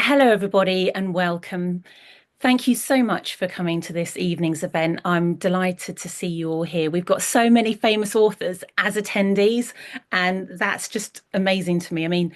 Hello, everybody, and welcome. Thank you so much for coming to this evening's event. I'm delighted to see you all here. We've got so many famous authors as attendees, and that's just amazing to me. I mean,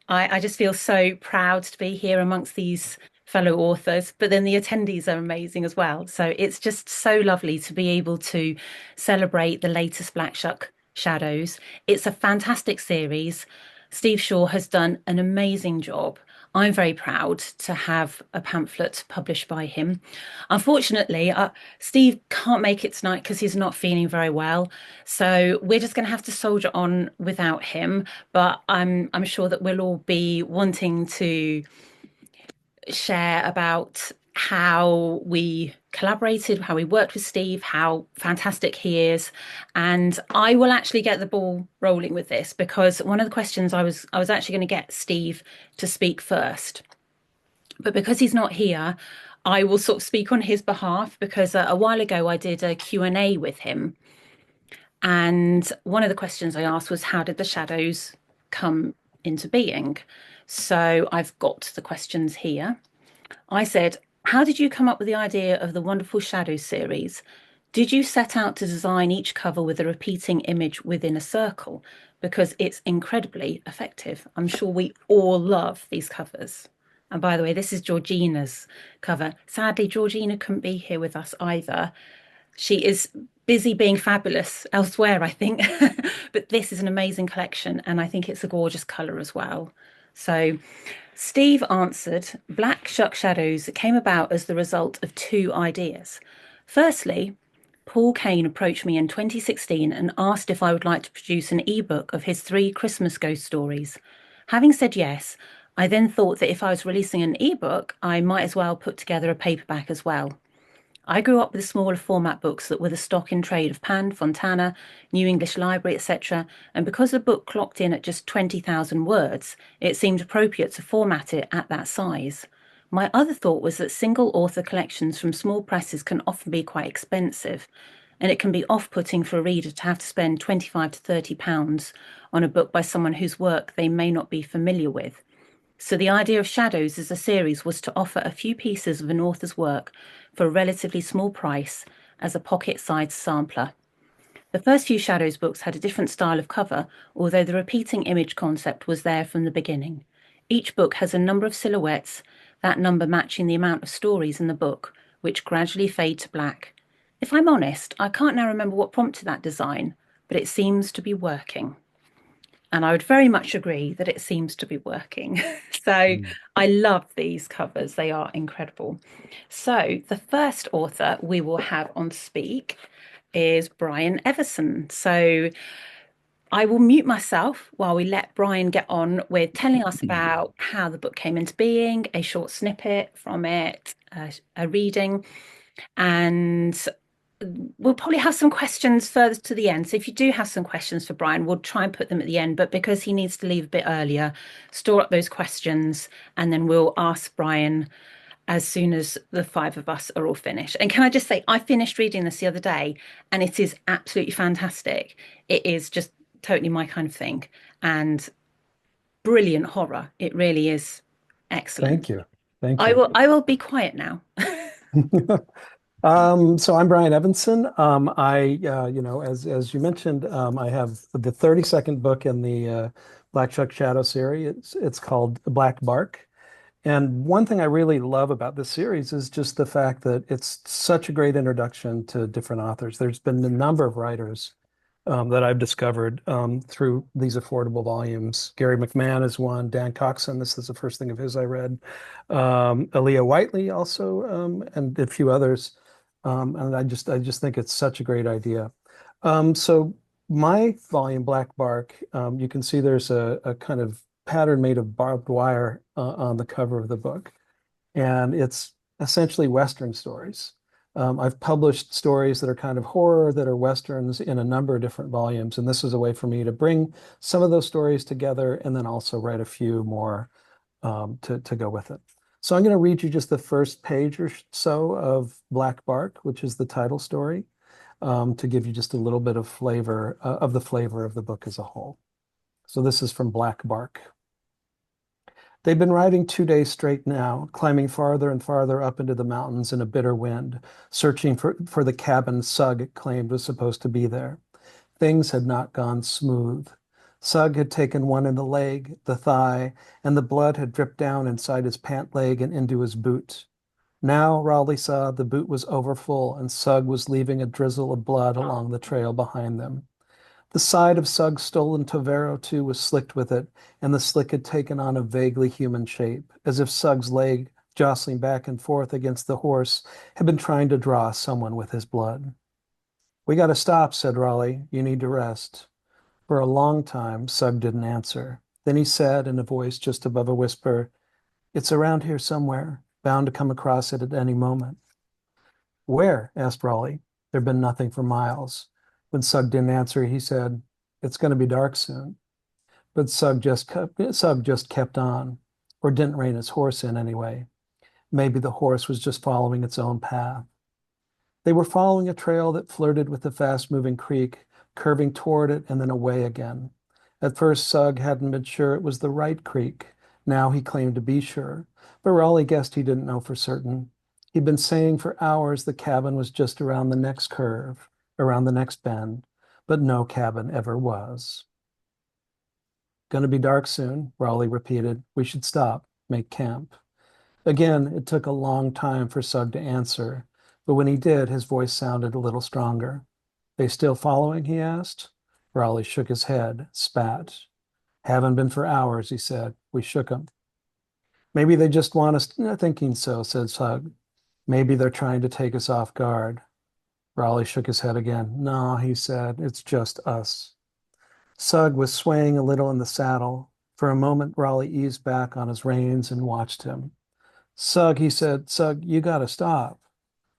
I just feel so proud to be here amongst these fellow authors, but then the attendees are amazing as well. So it's just so lovely to be able to celebrate the latest Black Shuck Shadows. It's a fantastic series. Steve Shaw has done an amazing job. I'm very proud to have a pamphlet published by him. Unfortunately, Steve can't make it tonight because he's not feeling very well. So we're just going to have to soldier on without him. But I'm sure that we'll all be wanting to share about how we collaborated, how we worked with Steve, how fantastic he is. And I will actually get the ball rolling with this because one of the questions I was actually going to get Steve to speak first. But because he's not here, I will sort of speak on his behalf because a while ago I did a Q&A with him. And one of the questions I asked was, how did the shadows come into being? So I've got the questions here. I said, how did you come up with the idea of the Wonderful Shadows series? Did you set out to design each cover with a repeating image within a circle? Because it's incredibly effective. I'm sure we all love these covers. And by the way, this is Georgina's cover. Sadly, Georgina couldn't be here with us either. She is busy being fabulous elsewhere, I think. But this is an amazing collection, and I think it's a gorgeous colour as well. So Steve answered, Black Shuck Shadows came about as the result of two ideas. Firstly, Paul Kane approached me in 2016 and asked if I would like to produce an ebook of his three Christmas ghost stories. Having said yes, I then thought that if I was releasing an ebook, I might as well put together a paperback as well. I grew up with smaller format books that were the stock in trade of Pan, Fontana, New English Library, etc. And because the book clocked in at just 20,000 words, it seemed appropriate to format it at that size. My other thought was that single author collections from small presses can often be quite expensive, and it can be off-putting for a reader to have to spend 25 to £30 on a book by someone whose work they may not be familiar with. So the idea of Shadows as a series was to offer a few pieces of an author's work for a relatively small price as a pocket-sized sampler. The first few Shadows books had a different style of cover, although the repeating image concept was there from the beginning. Each book has a number of silhouettes, that number matching the amount of stories in the book, which gradually fade to black. If I'm honest, I can't now remember what prompted that design, but it seems to be working. And I would very much agree that it seems to be working. So Mm. I love these covers. They are incredible. So the first author we will have on speak is Brian Evenson. So I will mute myself while we let Brian get on with telling us about how the book came into being, a short snippet from it, a reading, and we'll probably have some questions further to the end. So if you do have some questions for Brian, we'll try and put them at the end. But because he needs to leave a bit earlier, store up those questions and then we'll ask Brian as soon as the five of us are all finished. And can I just say, I finished reading this the other day and it is absolutely fantastic. It is just totally my kind of thing and brilliant horror. It really is excellent. Thank you. Thank I you. will be quiet now. So I'm Brian Evenson. As you mentioned, I have the 32nd book in the Black Shuck Shadow series. It's called Black Bark. And one thing I really love about this series is just the fact that it's such a great introduction to different authors. There's been a number of writers that I've discovered through these affordable volumes. Gary McMahon is one, Dan Coxon, this is the first thing of his I read. Aaliyah Whiteley also, and a few others. And I just think it's such a great idea. So my volume, Black Bark, you can see there's a kind of pattern made of barbed wire on the cover of the book. And it's essentially Western stories. I've published stories that are kind of horror, that are Westerns in a number of different volumes. And this is a way for me to bring some of those stories together and then also write a few more to go with it. So I'm going to read you just the first page or so of Black Bark, which is the title story, to give you just a little bit of flavor of the flavor of the book as a whole. So this is from Black Bark. They'd been riding 2 days straight now, climbing farther and farther up into the mountains in a bitter wind, searching for the cabin Sugg claimed was supposed to be there. Things had not gone smooth. Sugg had taken one in the leg, the thigh, and the blood had dripped down inside his pant leg and into his boot. Now Raleigh saw the boot was overfull and Sugg was leaving a drizzle of blood along the trail behind them. The side of Sugg's stolen Tovero, too, was slicked with it, and the slick had taken on a vaguely human shape, as if Sugg's leg, jostling back and forth against the horse, had been trying to draw someone with his blood. We got to stop, said Raleigh. You need to rest. For a long time, Sugg didn't answer. Then he said, in a voice just above a whisper, it's around here somewhere, bound to come across it at any moment. Where? Asked Raleigh. There'd been nothing for miles. When Sugg didn't answer, he said, it's going to be dark soon. But Sugg just kept on, or didn't rein his horse in anyway. Maybe the horse was just following its own path. They were following a trail that flirted with the fast-moving creek, curving toward it and then away again. At first, Sugg hadn't been sure it was the right creek. Now he claimed to be sure, but Raleigh guessed he didn't know for certain. He'd been saying for hours the cabin was just around the next curve, around the next bend, but no cabin ever was. Gonna be dark soon, Raleigh repeated. We should stop, make camp. Again, it took a long time for Sugg to answer, but when he did, his voice sounded a little stronger. They still following? He asked. Raleigh shook his head, spat. Haven't been for hours, he said. We shook him. Maybe they just want us thinking so, said Sugg. Maybe they're trying to take us off guard. Raleigh shook his head again. No, he said, it's just us. Sugg was swaying a little in the saddle. For a moment, Raleigh eased back on his reins and watched him. Sugg, he said, Sugg, you got to stop.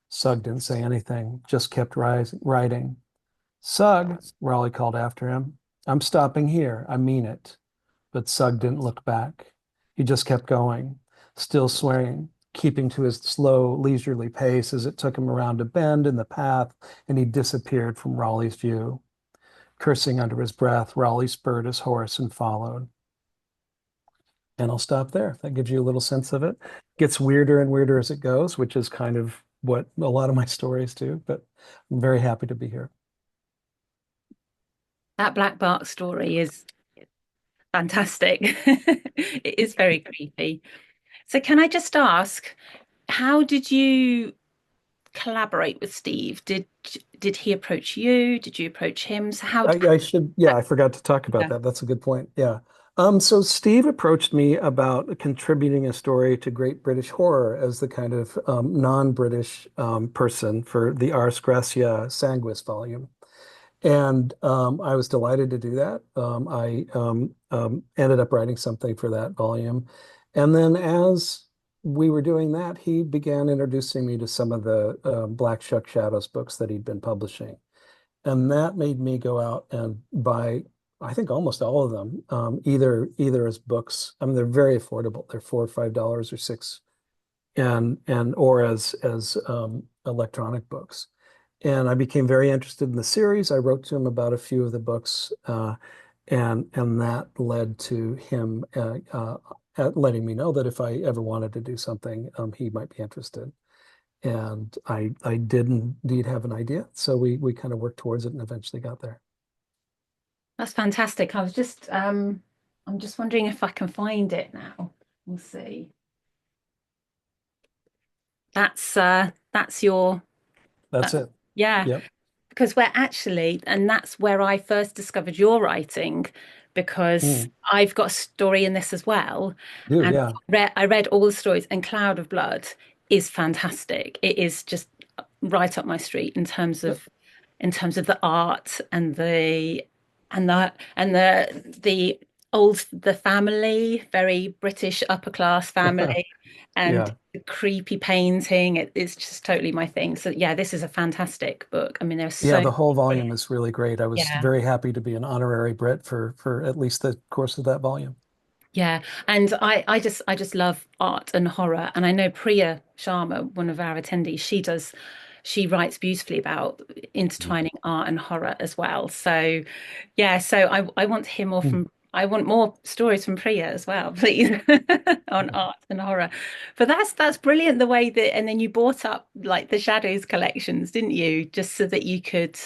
Sugg didn't say anything, just kept riding. Sugg, Raleigh called after him. I'm stopping here. I mean it. But Sugg didn't look back. He just kept going, still swaying, keeping to his slow, leisurely pace as it took him around a bend in the path and he disappeared from Raleigh's view. Cursing under his breath, Raleigh spurred his horse and followed. And I'll stop there. That gives you a little sense of it. Gets weirder and weirder as it goes, which is kind of what a lot of my stories do, but I'm very happy to be here. That Black Bart story is fantastic. It is very creepy. So can I just ask, how did you collaborate with Steve? Did he approach you? Did you approach him? So I should, yeah, I forgot to talk about yeah. that. That's a good point. Yeah. So Steve approached me about contributing a story to Great British Horror as the kind of non-British person for the Ars Gracia Sanguis volume. And I was delighted to do that. I ended up writing something for that volume. And then as we were doing that, he began introducing me to some of the Black Shuck Shadows books that he'd been publishing. And that made me go out and buy, I think almost all of them, either as books. I mean, they're very affordable. They're $4 or $5 or $6, and or as electronic books. And I became very interested in the series. I wrote to him about a few of the books, and that led to him letting me know that if I ever wanted to do something, he might be interested. And I did indeed have an idea, so we kind of worked towards it and eventually got there. That's fantastic. I'm just wondering if I can find it now. We'll see. That's your That's it. yeah, Yep. because we're actually, and that's where I first discovered your writing, because Mm. I've got a story in this as well. Do And yeah. I read all the stories, and Cloud of Blood is fantastic. It is just right up my street in terms of the art and the the family, very British upper class family, and Yeah. the creepy painting. It's just totally my thing. So yeah, this is a fantastic book. I mean, there's Yeah, so the whole volume is really great. I was yeah. very happy to be an honorary Brit for at least the course of that volume. Yeah, and I just love art and horror, and I know Priya Sharma, one of our attendees, she writes beautifully about intertwining art and horror as well. So yeah, so I want to hear more Mm. from I want more stories from Priya as well, please, on art and horror. But that's brilliant the way that, and then you brought up like the Shadows collections, didn't you? Just so that you could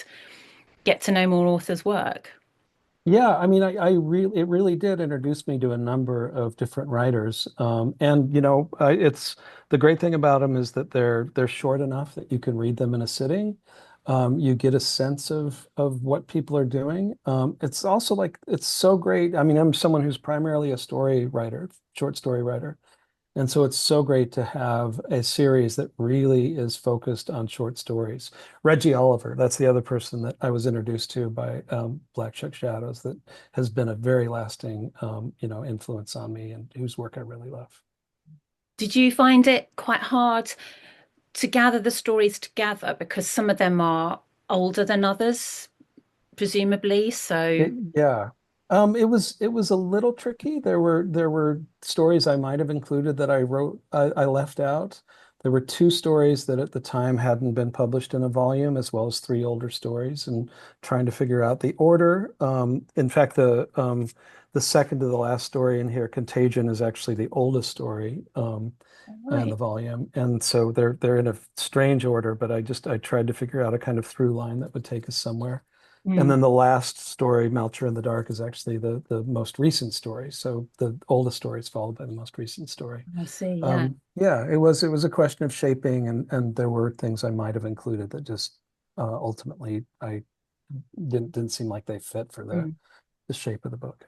get to know more authors' work. Yeah, I mean, I really, it really did introduce me to a number of different writers. And it's the great thing about them is that they're short enough that you can read them in a sitting. You get a sense of what people are doing. It's also like it's so great. I mean, I'm someone who's primarily a story writer, short story writer. And so it's so great to have a series that really is focused on short stories. Reggie Oliver, that's the other person that I was introduced to by Black Shuck Shadows that has been a very lasting, influence on me and whose work I really love. Did you find it quite hard to gather the stories together because some of them are older than others, presumably? So, Yeah. It was a little tricky. There were stories I might have included that I left out. There were two stories that at the time hadn't been published in a volume, as well as three older stories, and trying to figure out the order. In fact, the second to the last story in here, Contagion, is actually the oldest story in the right. volume, and so they're in a strange order. But I tried to figure out a kind of through line that would take us somewhere. And Mm, then the last story, Melcher in the Dark, is actually the most recent story. So the oldest story is followed by the most recent story. I see. Yeah. Yeah, it was a question of shaping, and there were things I might have included that just ultimately I didn't seem like they fit for the Mm. the shape of the book.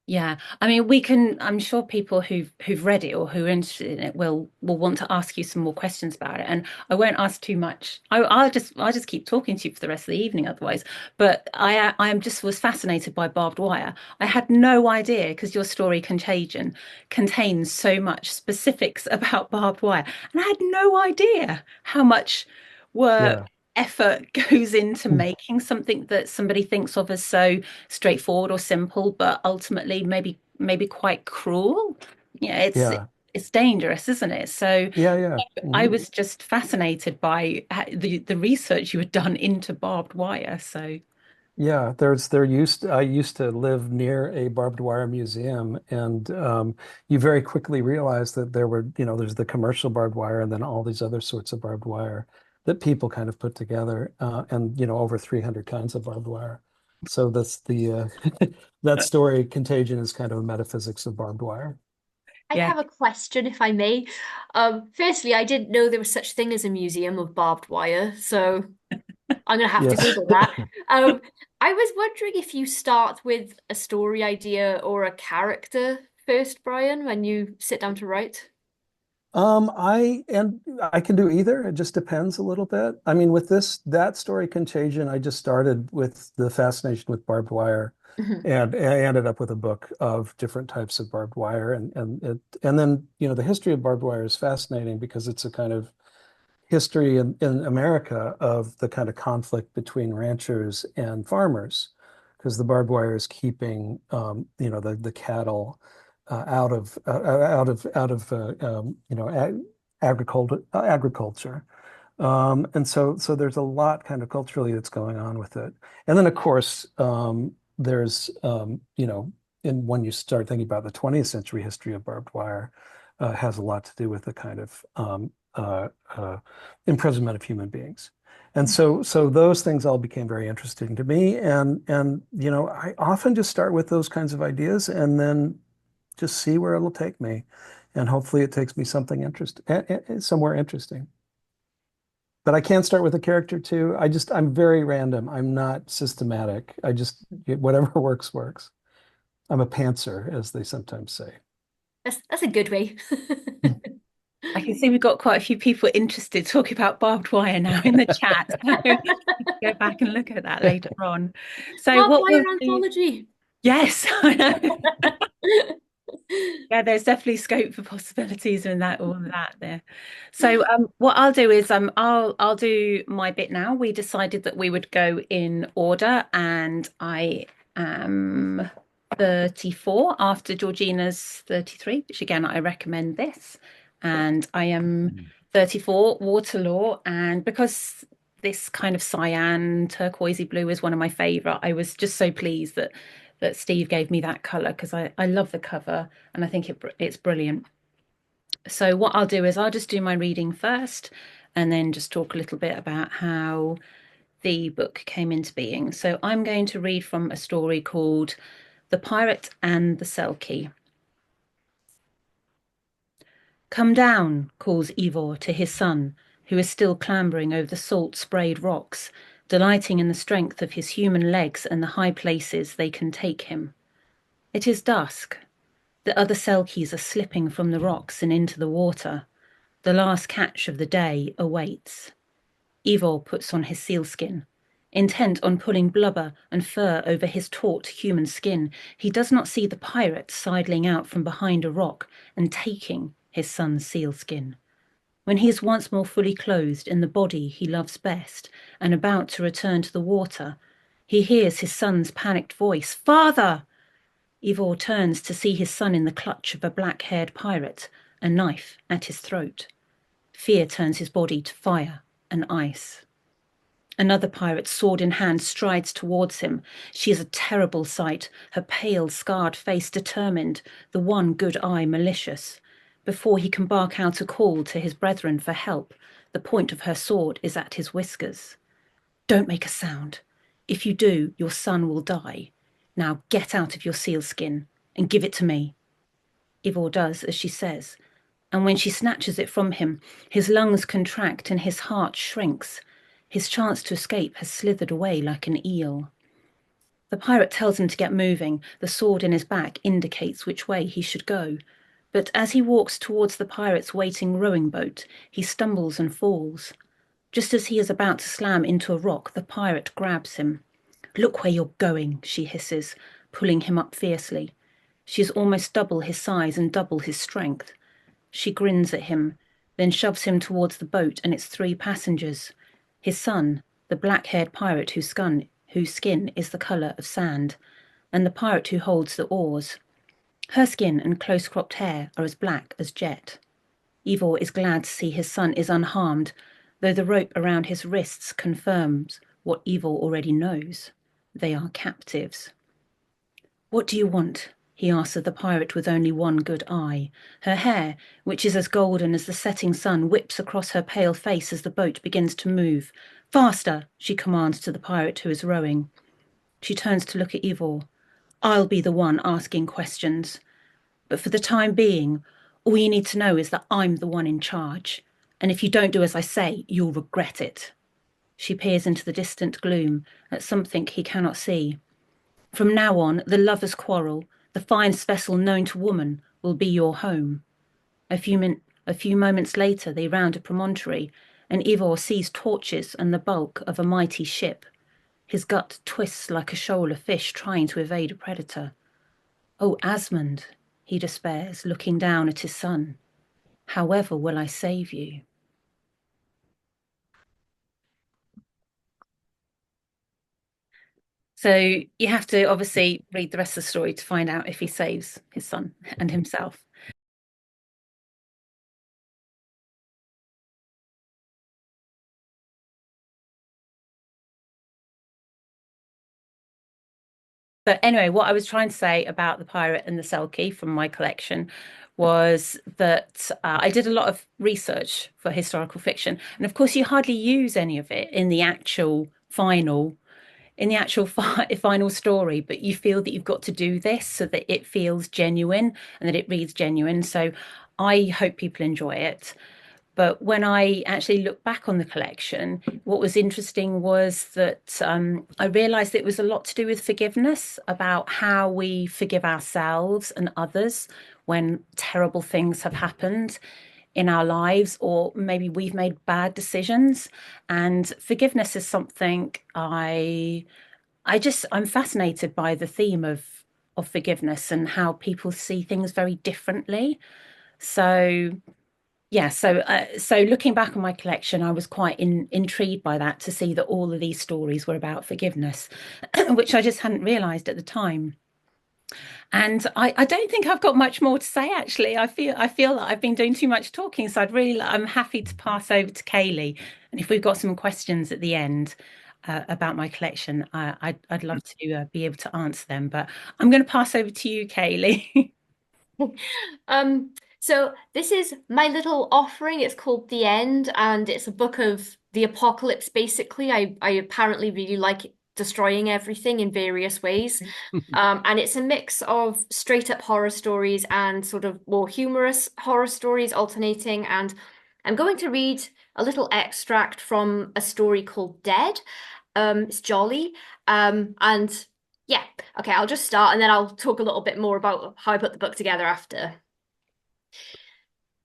Yeah, I mean, we can. I'm sure people who've read it or who are interested in it will want to ask you some more questions about it. And I won't ask too much. I'll just keep talking to you for the rest of the evening otherwise. But I am just was fascinated by barbed wire. I had no idea because your story Contagion contains so much specifics about barbed wire, and I had no idea how much work. Yeah. Effort goes into making something that somebody thinks of as so straightforward or simple, but ultimately maybe quite cruel. Yeah, Yeah. it's dangerous, isn't it? So Yeah, yeah. I Mhm. was just fascinated by the research you had done into barbed wire. So Yeah, I used to live near a barbed wire museum, and you very quickly realize that there's the commercial barbed wire and then all these other sorts of barbed wire that people kind of put together, and over 300 kinds of barbed wire. So that's the that story, Contagion, is kind of a metaphysics of barbed wire. I yeah, have a question, if I may. Firstly, I didn't know there was such thing as a museum of barbed wire, so I'm gonna have to Yes. Google that. Um, I was wondering if you start with a story idea or a character first, Brian, when you sit down to write. I can do either. It just depends a little bit. I mean, with that story, Contagion, I just started with the fascination with barbed wire, Mhm. and I ended up with a book of different types of barbed wire, and then the history of barbed wire is fascinating because it's a kind of history in America of the kind of conflict between ranchers and farmers, because the barbed wire is keeping the cattle out of agriculture. And so there's a lot kind of culturally that's going on with it. And then of course there's and when you start thinking about the 20th century history of barbed wire, has a lot to do with the kind of imprisonment of human beings. And so those things all became very interesting to me. And I often just start with those kinds of ideas and then just see where it'll take me. And hopefully it takes me somewhere interesting. But I can start with a character too. I'm very random. I'm not systematic. Whatever works, works. I'm a pantser, as they sometimes say. That's a good way. I can see we've got quite a few people interested talking about barbed wire now in the chat. So go back and look at that later on. So Barbed what wire was the anthology. yes, I know. Yeah, there's definitely scope for possibilities in that all of that there. So what I'll do is I'll do my bit now. We decided that we would go in order and I am 34 after Georgina's 33, which again I recommend this. And I am 34 Waterloo and because this kind of cyan turquoisey blue is one of my favorite, I was just so pleased that that Steve gave me that color because I love the cover and I think it's brilliant. So what I'll do is I'll just do my reading first and then just talk a little bit about how the book came into being. So I'm going to read from a story called The Pirate and the Selkie. Come down, calls Ivor to his son, who is still clambering over the salt-sprayed rocks, delighting in the strength of his human legs and the high places they can take him. It is dusk. The other Selkies are slipping from the rocks and into the water. The last catch of the day awaits. Ivor puts on his sealskin. Intent on pulling blubber and fur over his taut human skin, he does not see the pirate sidling out from behind a rock and taking his son's sealskin. When he is once more fully clothed in the body he loves best and about to return to the water, he hears his son's panicked voice, "Father!" Ivor turns to see his son in the clutch of a black-haired pirate, a knife at his throat. Fear turns his body to fire and ice. Another pirate, sword in hand, strides towards him. She is a terrible sight, her pale, scarred face determined, the one good eye malicious. Before he can bark out a call to his brethren for help, the point of her sword is at his whiskers. Don't make a sound. If you do, your son will die. Now get out of your sealskin and give it to me. Ivor does as she says, and when she snatches it from him, his lungs contract and his heart shrinks. His chance to escape has slithered away like an eel. The pirate tells him to get moving. The sword in his back indicates which way he should go. But as he walks towards the pirate's waiting rowing boat, he stumbles and falls. Just as he is about to slam into a rock, the pirate grabs him. "Look where you're going," she hisses, pulling him up fiercely. She is almost double his size and double his strength. She grins at him, then shoves him towards the boat and its 3 passengers. His son, the black-haired pirate whose skin is the colour of sand, and the pirate who holds the oars. Her skin and close-cropped hair are as black as jet. Ivor is glad to see his son is unharmed, though the rope around his wrists confirms what Ivor already knows. They are captives. "What do you want?" he asks of the pirate with only one good eye. Her hair, which is as golden as the setting sun, whips across her pale face as the boat begins to move. "Faster!" she commands to the pirate who is rowing. She turns to look at Ivor. "I'll be the one asking questions. But for the time being, all you need to know is that I'm the one in charge. And if you don't do as I say, you'll regret it." She peers into the distant gloom at something he cannot see. "From now on, the lovers' quarrel, the finest vessel known to woman, will be your home." A few moments later, they round a promontory, and Ivor sees torches and the bulk of a mighty ship. His gut twists like a shoal of fish trying to evade a predator. "Oh, Asmund," he despairs, looking down at his son. "However will I save you?" So you have to obviously read the rest of the story to find out if he saves his son and himself. But anyway, what I was trying to say about The Pirate and the Selkie from my collection was that I did a lot of research for historical fiction, and of course, you hardly use any of it in the actual final story, but you feel that you've got to do this so that it feels genuine and that it reads genuine. So I hope people enjoy it. But when I actually look back on the collection, what was interesting was that I realized it was a lot to do with forgiveness, about how we forgive ourselves and others when terrible things have happened in our lives, or maybe we've made bad decisions. And forgiveness is something I'm fascinated by the theme of forgiveness and how people see things very differently. So yeah, so looking back on my collection, I was quite intrigued by that, to see that all of these stories were about forgiveness, which I just hadn't realized at the time. And I don't think I've got much more to say actually. I feel that I've been doing too much talking, so I'm happy to pass over to Kayleigh. And if we've got some questions at the end, about my collection, I'd love to be able to answer them. But I'm going to pass over to you, Kayleigh. Um, so this is my little offering. It's called The End, and it's a book of the apocalypse, basically. I apparently really like destroying everything in various ways. And it's a mix of straight up horror stories and sort of more humorous horror stories alternating. And I'm going to read a little extract from a story called Dead. It's jolly. And yeah, okay, I'll just start and then I'll talk a little bit more about how I put the book together after.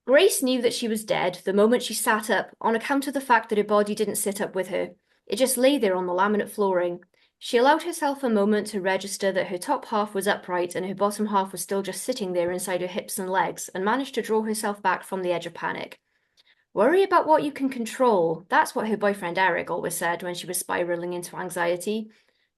Grace knew that she was dead the moment she sat up on account of the fact that her body didn't sit up with her. It just lay there on the laminate flooring. She allowed herself a moment to register that her top half was upright and her bottom half was still just sitting there inside her hips and legs, and managed to draw herself back from the edge of panic. Worry about what you can control. That's what her boyfriend Eric always said when she was spiraling into anxiety.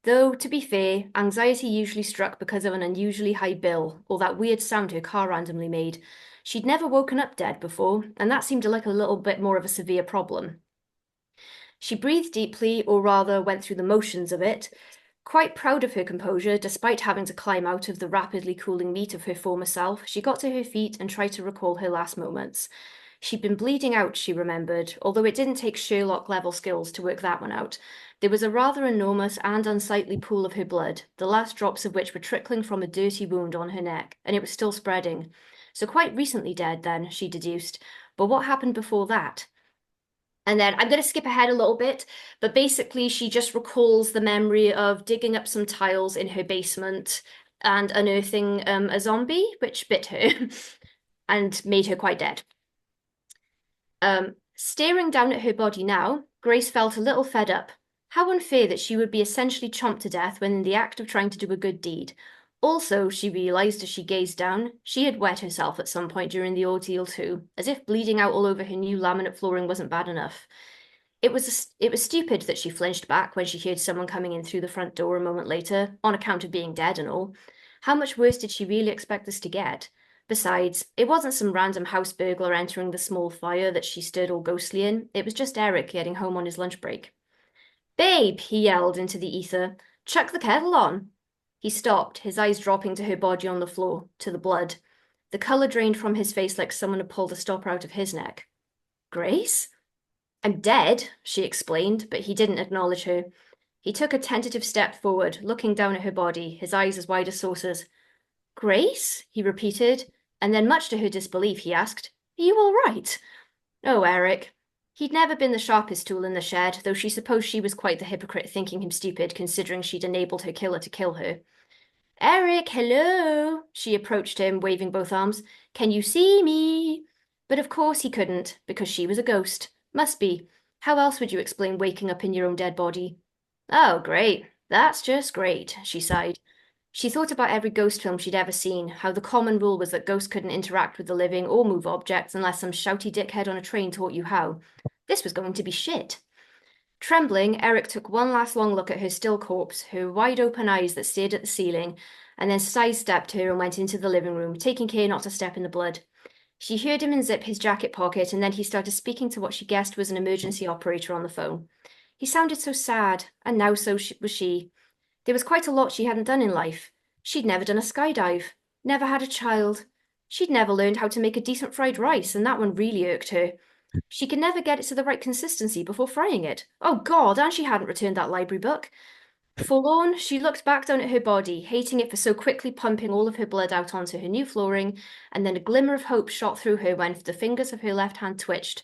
Though, to be fair, anxiety usually struck because of an unusually high bill, or that weird sound her car randomly made. She'd never woken up dead before, and that seemed like a little bit more of a severe problem. She breathed deeply, or rather went through the motions of it, quite proud of her composure despite having to climb out of the rapidly cooling meat of her former self. She got to her feet and tried to recall her last moments. She'd been bleeding out, she remembered, although it didn't take Sherlock-level skills to work that one out. There was a rather enormous and unsightly pool of her blood, the last drops of which were trickling from a dirty wound on her neck, and it was still spreading. So quite recently dead, then, she deduced. But what happened before that? And then I'm going to skip ahead a little bit, but basically she just recalls the memory of digging up some tiles in her basement and unearthing a zombie, which bit her and made her quite dead. Staring down at her body now, Grace felt a little fed up. How unfair that she would be essentially chomped to death when in the act of trying to do a good deed. Also, she realized as she gazed down, she had wet herself at some point during the ordeal too, as if bleeding out all over her new laminate flooring wasn't bad enough. It was stupid that she flinched back when she heard someone coming in through the front door a moment later, on account of being dead and all. How much worse did she really expect this to get? Besides, it wasn't some random house burglar entering the small fire that she stood all ghostly in. It was just Eric getting home on his lunch break. "Babe," he yelled into the ether, "chuck the kettle on." He stopped, his eyes dropping to her body on the floor, to the blood. The colour drained from his face like someone had pulled a stopper out of his neck. "Grace?" "I'm dead," she explained, but he didn't acknowledge her. He took a tentative step forward, looking down at her body, his eyes as wide as saucers. "Grace?" he repeated, and then, much to her disbelief, he asked, "Are you all right?" Oh, Eric. He'd never been the sharpest tool in the shed, though she supposed she was quite the hypocrite thinking him stupid, considering she'd enabled her killer to kill her. "Eric, hello!" She approached him, waving both arms. "Can you see me?" But of course he couldn't, because she was a ghost. Must be. How else would you explain waking up in your own dead body? "Oh, great. That's just great," she sighed. She thought about every ghost film she'd ever seen, how the common rule was that ghosts couldn't interact with the living or move objects unless some shouty dickhead on a train taught you how. This was going to be shit. Trembling, Eric took one last long look at her still corpse, her wide-open eyes that stared at the ceiling, and then sidestepped her and went into the living room, taking care not to step in the blood. She heard him unzip his jacket pocket, and then he started speaking to what she guessed was an emergency operator on the phone. He sounded so sad, and now so was she. There was quite a lot she hadn't done in life. She'd never done a skydive, never had a child. She'd never learned how to make a decent fried rice, and that one really irked her. She could never get it to the right consistency before frying it. Oh God, and she hadn't returned that library book. Forlorn, she looked back down at her body, hating it for so quickly pumping all of her blood out onto her new flooring, and then a glimmer of hope shot through her when the fingers of her left hand twitched.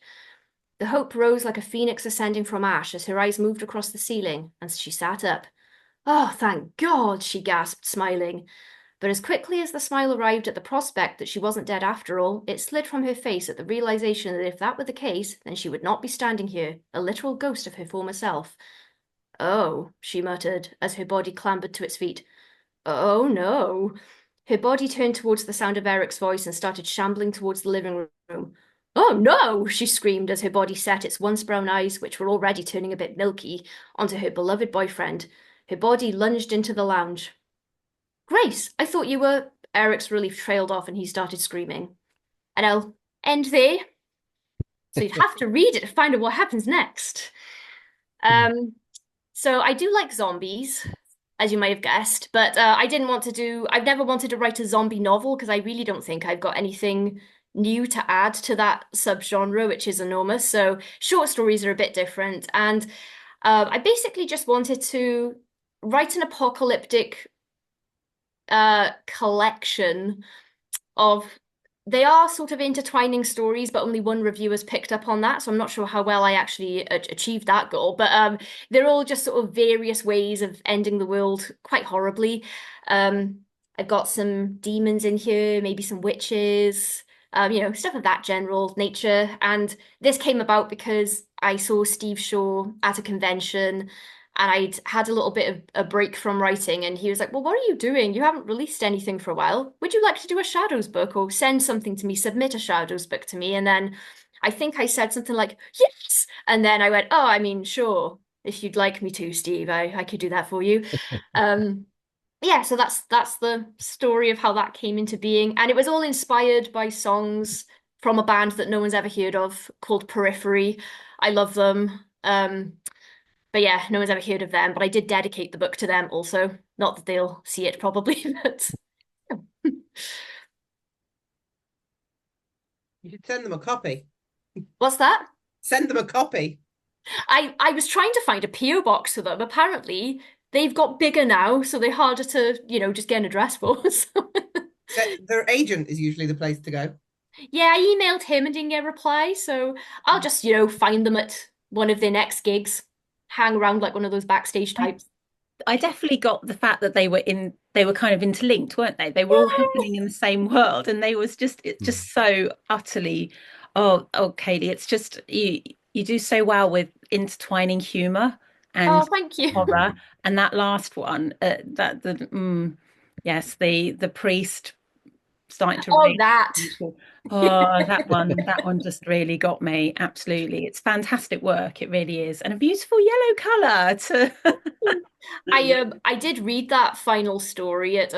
The hope rose like a phoenix ascending from ash as her eyes moved across the ceiling, and she sat up. "Oh, thank God," she gasped, smiling. But as quickly as the smile arrived at the prospect that she wasn't dead after all, it slid from her face at the realization that if that were the case, then she would not be standing here, a literal ghost of her former self. "Oh," she muttered, as her body clambered to its feet. "Oh, no." Her body turned towards the sound of Eric's voice and started shambling towards the living room. "Oh, no," she screamed as her body set its once brown eyes, which were already turning a bit milky, onto her beloved boyfriend. Her body lunged into the lounge. "Grace, I thought you were—" Eric's relief trailed off and he started screaming. And I'll end there. So you'd have to read it to find out what happens next. Um, So I do like zombies, as you might have guessed, but I've never wanted to write a zombie novel because I really don't think I've got anything new to add to that subgenre, which is enormous. So short stories are a bit different. And I basically just wanted to write an apocalyptic collection of they are sort of intertwining stories, but only one reviewer's picked up on that, so I'm not sure how well I actually achieved that goal. But they're all just sort of various ways of ending the world quite horribly. Um, I've got some demons in here, maybe some witches, stuff of that general nature. And this came about because I saw Steve Shaw at a convention and I'd had a little bit of a break from writing, and he was like, "Well, what are you doing? You haven't released anything for a while. Would you like to do a Shadows book or send something to me, submit a Shadows book to me?" And then I think I said something like, "Yes." And then I went, "Oh, I mean, sure. If you'd like me to, Steve, I could do that for you." Um, yeah, so that's the story of how that came into being. And it was all inspired by songs from a band that no one's ever heard of called Periphery. I love them. But yeah, no one's ever heard of them. But I did dedicate the book to them also. Not that they'll see it probably, but You should send them a copy. what's that? Send them a copy. I was trying to find a PO box for them. Apparently, they've got bigger now, so they're harder to, just get an address for. So, Their agent is usually the place to go. yeah, I emailed him and didn't get a reply, so I'll just, find them at one of their next gigs, hang around like one of those backstage types. I definitely got the fact that they were kind of interlinked, weren't they? They were all happening in the same world, and it's just so utterly, oh, Kayleigh, it's just you do so well with intertwining humor Oh, and thank you. horror, and that last one, yes, the priest starting to Oh, rape that. people. Oh, that one just really got me. Absolutely. It's fantastic work. It really is. And a beautiful yellow color to I did read that final story at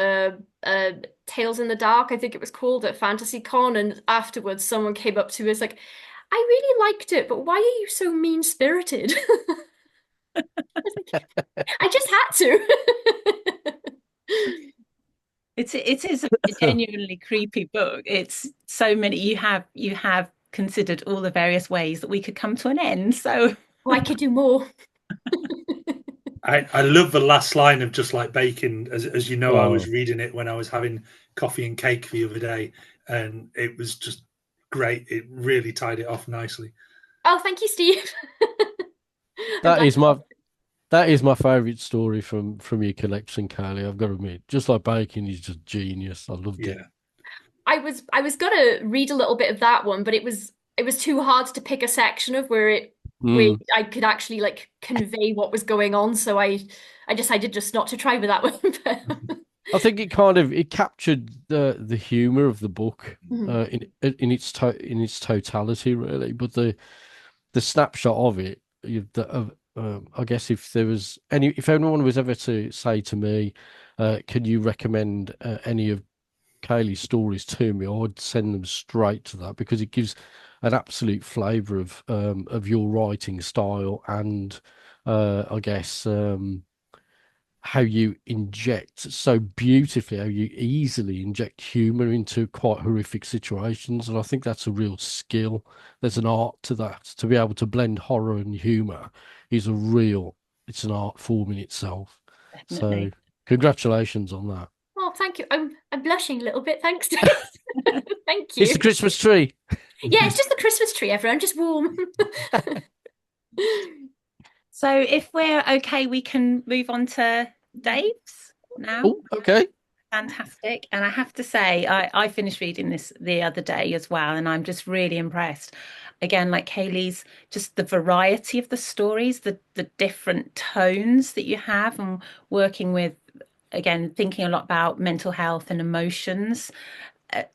Tales in the Dark, I think it was called, at Fantasy Con, and afterwards someone came up to us like, "I really liked it, but why are you so mean-spirited?" I just had to. it is a genuinely creepy book. It's so many you have considered all the various ways that we could come to an end. So Oh, I could do more. I love the last line of "just like bacon." As you know, I was Oh, reading it when I was having coffee and cake the other day, and it was just great. It really tied it off nicely. Oh, thank you, Steve. I'm that glad. is my favourite story from your collection, Kayleigh. I've got to admit, just like bacon is just genius. I loved it. Yeah, I was gonna read a little bit of that one, but it was too hard to pick a section of where Mm. I could actually like convey what was going on. So I decided just not to try with that one. I think it captured the humour of the book Mhm. in its totality, really. But the snapshot of it, I guess if anyone was ever to say to me, can you recommend any of Kayleigh's stories to me, I'd send them straight to that because it gives an absolute flavour of your writing style and I guess how you inject so beautifully, how you easily inject humour into quite horrific situations. And I think that's a real skill. There's an art to that. To be able to blend horror and humour it's an art form in itself. So definitely. congratulations on that. Oh, thank you. I'm blushing a little bit. Thanks. Thank It's you. the Christmas tree. Yeah, it's just the Christmas tree, everyone. Just warm. So if we're okay, we can move on to Dave's now. Oh, okay. Fantastic. And I have to say, I finished reading this the other day as well, and I'm just really impressed. Again, like Kayleigh's, just the variety of the stories, the different tones that you have, and working with, again, thinking a lot about mental health and emotions.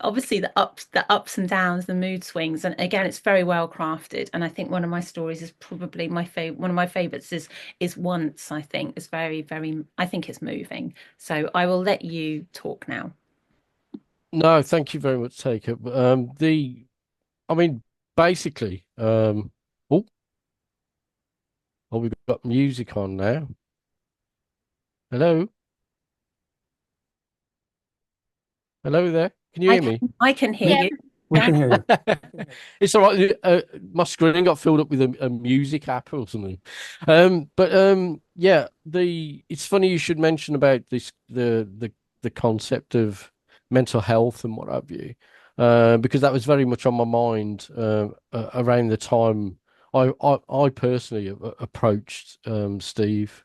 Obviously the ups and downs, the mood swings, and again, it's very well crafted. And I think one of my stories is probably my favorite. One of my favorites is Once. I think it's very, very. I think it's moving. So I will let you talk now. No, thank you very much, Teika. I mean, basically, oh, we've got music on now. Hello? Hello there. Can you I hear can me? I can hear Yeah. you. We Yeah. can hear you. It's all right. My screen got filled up with a music app or something. Yeah, it's funny you should mention about the concept of mental health and what have you, because that was very much on my mind around the time I personally approached Steve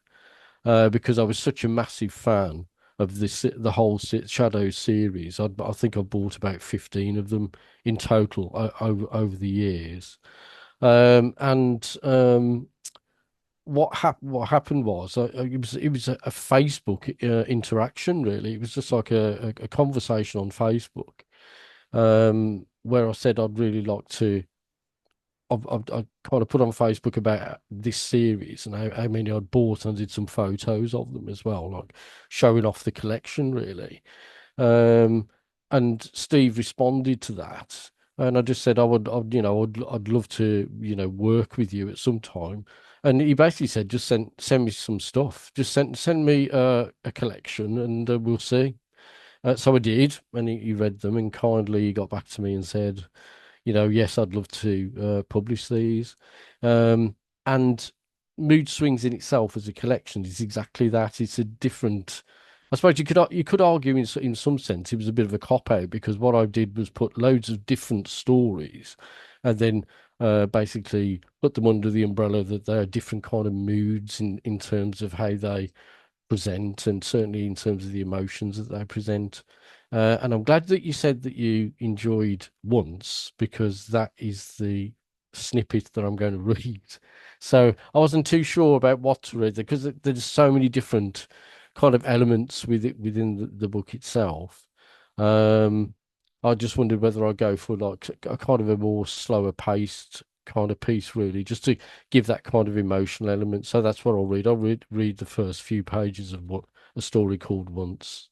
because I was such a massive fan of the whole Shadows series. I think I bought about 15 of them in total over the years. And what happened was it was a Facebook interaction really. It was just like a conversation on Facebook where I said I'd really like to. I kind of put on Facebook about this series and how many I'd bought and did some photos of them as well, like showing off the collection really. Um, and Steve responded to that, and I just said I'd love to, work with you at some time. And he basically said, just send me some stuff, just send me a collection, and we'll see. So I did, and he read them, and kindly he got back to me and said, yes, I'd love to publish these. Um, and Mood Swings in itself as a collection is exactly that. It's a different. I suppose you could argue in some sense it was a bit of a cop out because what I did was put loads of different stories, and then basically put them under the umbrella that they are different kind of moods in terms of how they present and certainly in terms of the emotions that they present. And I'm glad that you said that you enjoyed Once because that is the snippet that I'm going to read. So I wasn't too sure about what to read because there's so many different kind of elements within the book itself. Um, I just wondered whether I go for like a kind of a more slower paced kind of piece, really, just to give that kind of emotional element. So that's what I'll read. I'll read the first few pages of what a story called Once.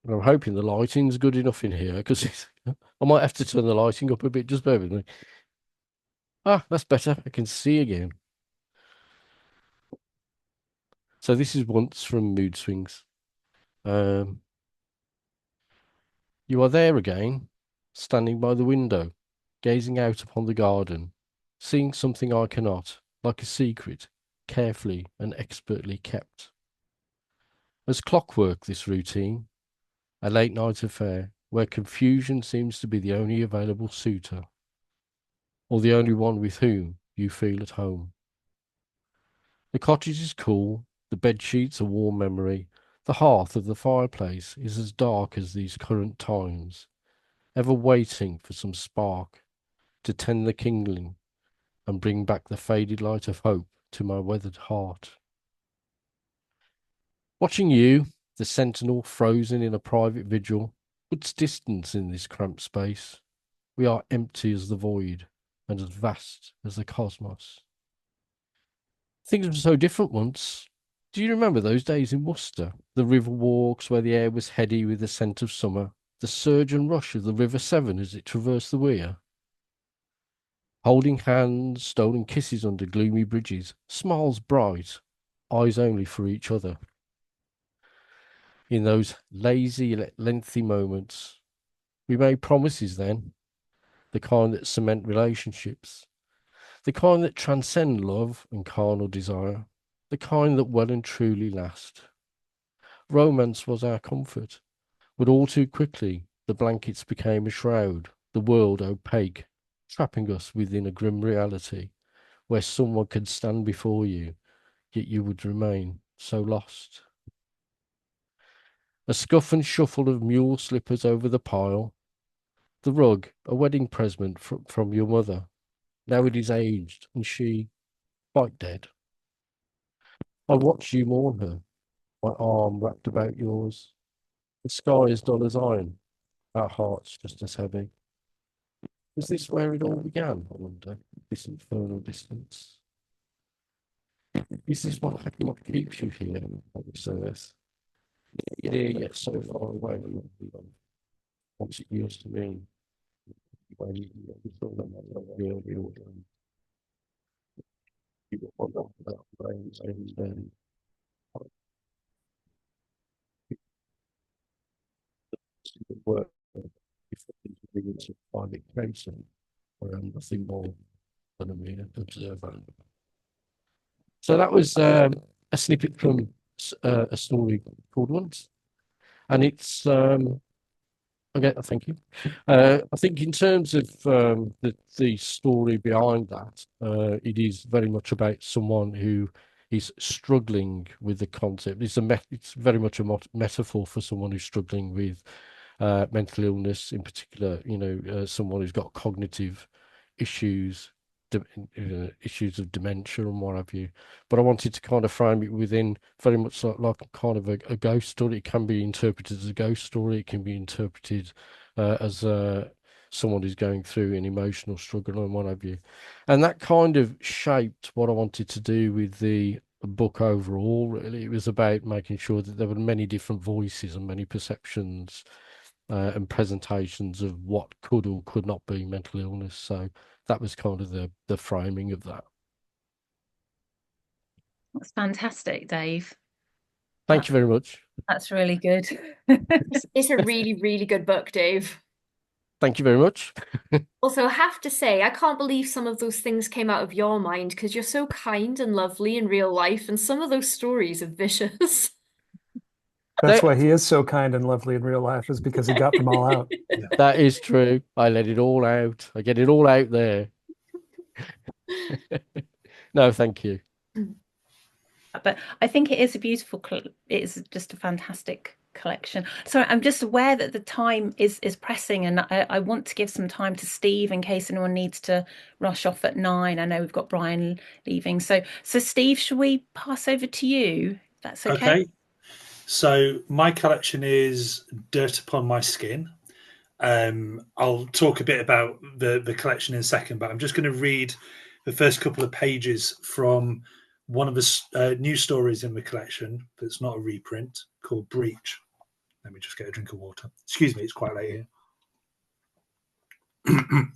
And I'm hoping the lighting's good enough in here because I might have to turn the lighting up a bit. Just bear with me. Ah, that's better. I can see again. So this is Once from Mood Swings. Um, you are there again, standing by the window, gazing out upon the garden, seeing something I cannot, like a secret, carefully and expertly kept. As clockwork, this routine, a late night affair where confusion seems to be the only available suitor, or the only one with whom you feel at home. The cottage is cool, the bed sheets a warm memory, the hearth of the fireplace is as dark as these current times, ever waiting for some spark to tend the kindling and bring back the faded light of hope to my weathered heart. Watching you, the sentinel frozen in a private vigil, puts distance in this cramped space. We are empty as the void and as vast as the cosmos. Things were so different once. Do you remember those days in Worcester? The river walks where the air was heady with the scent of summer, the surge and rush of the River Severn as it traversed the weir. Holding hands, stolen kisses under gloomy bridges, smiles bright, eyes only for each other. In those lazy, lengthy moments, we made promises then, the kind that cement relationships, the kind that transcend love and carnal desire, the kind that well and truly last. Romance was our comfort, but all too quickly the blankets became a shroud, the world opaque, trapping us within a grim reality where someone could stand before you, yet you would remain so lost. A scuff and shuffle of mule slippers over the pile, the rug, a wedding present from your mother. Now it is aged, and she quite dead. I watch you mourn her, my arm wrapped about yours. The sky is dull as iron, our hearts just as heavy. Is this where it all began, I wonder, this infernal distance? Is this what keeps you here on this earth? Here yet so far away from what it used to mean. When you thought that my love really and work if private counsel, where I'm nothing more than a mere observer. So that was a snippet from a story called Once, and it's okay. Thank you. I think in terms of the story behind that, it is very much about someone who is struggling with the concept. It's very much a metaphor for someone who's struggling with mental illness, in particular. Someone who's got cognitive issues, issues of dementia and what have you. But I wanted to kind of frame it within very much like kind of a ghost story. It can be interpreted as a ghost story. It can be interpreted as someone who's going through an emotional struggle and what have you. And that kind of shaped what I wanted to do with the book overall, really. It was about making sure that there were many different voices and many perceptions and presentations of what could or could not be mental illness. So that was kind of the framing of that. That's fantastic, Dave. Thank you very much. That's really good. It's a really, really good book, Dave. Thank you very much. Also, I have to say, I can't believe some of those things came out of your mind because you're so kind and lovely in real life, and some of those stories are vicious. That's why he is so kind and lovely in real life, is because he got them all out. That is true. I let it all out. I get it all out there. No, thank you. But I think it is a beautiful, it is just a fantastic collection. So I'm just aware that the time is pressing, and I want to give some time to Steve in case anyone needs to rush off at 9. I know we've got Brian leaving. So Steve, shall we pass over to you? That's okay. Okay. So my collection is Dirt Upon My Skin. I'll talk a bit about the collection in a second, but I'm just going to read the first couple of pages from one of the new stories in the collection that's not a reprint, called Breach. Let me just get a drink of water. Excuse me, it's quite late here.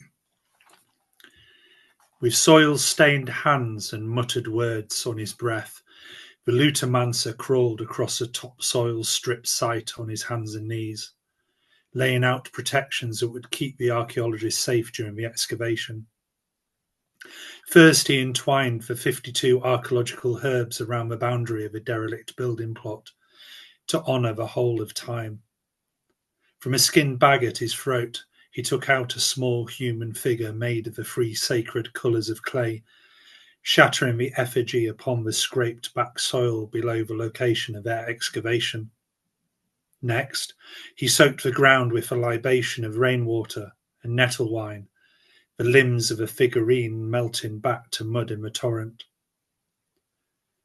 With soil-stained hands and muttered words on his breath, the lootomancer crawled across a topsoil-stripped site on his hands and knees, laying out protections that would keep the archaeologist safe during the excavation. First, he entwined the 52 archaeological herbs around the boundary of a derelict building plot to honour the whole of time. From a skin bag at his throat, he took out a small human figure made of the 3 sacred colours of clay, shattering the effigy upon the scraped back soil below the location of their excavation. Next, he soaked the ground with a libation of rainwater and nettle wine, the limbs of a figurine melting back to mud in the torrent.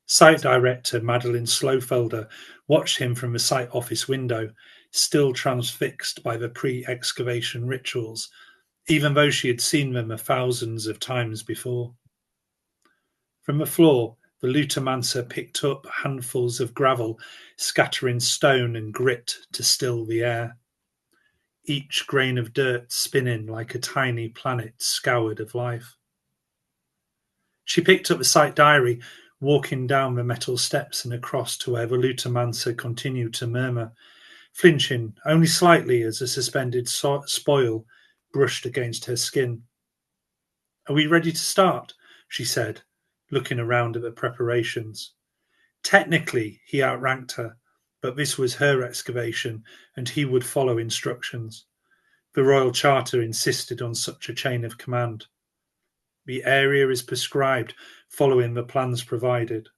Site director Madeline Slowfelder watched him from the site office window, still transfixed by the pre-excavation rituals, even though she had seen them thousands of times before. From the floor, the lootomancer picked up handfuls of gravel, scattering stone and grit to still the air. Each grain of dirt spinning like a tiny planet scoured of life. She picked up the site diary, walking down the metal steps and across to where the lootomancer continued to murmur, flinching only slightly as a suspended spoil brushed against her skin. "Are we ready to start?" she said, looking around at the preparations. Technically, he outranked her, but this was her excavation, and he would follow instructions. The Royal Charter insisted on such a chain of command. The area is prescribed following the plans provided.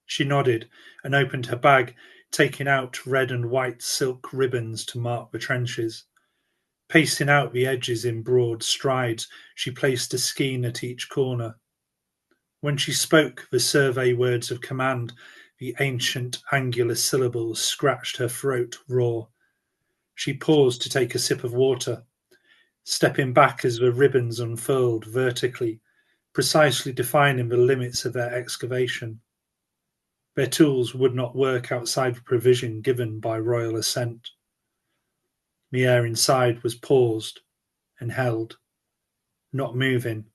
She nodded and opened her bag, taking out red and white silk ribbons to mark the trenches. Pacing out the edges in broad strides, she placed a skein at each corner. When she spoke the survey words of command, the ancient angular syllables scratched her throat raw. She paused to take a sip of water, stepping back as the ribbons unfurled vertically, precisely defining the limits of their excavation. Their tools would not work outside the provision given by royal assent. The air inside was paused and held, not moving,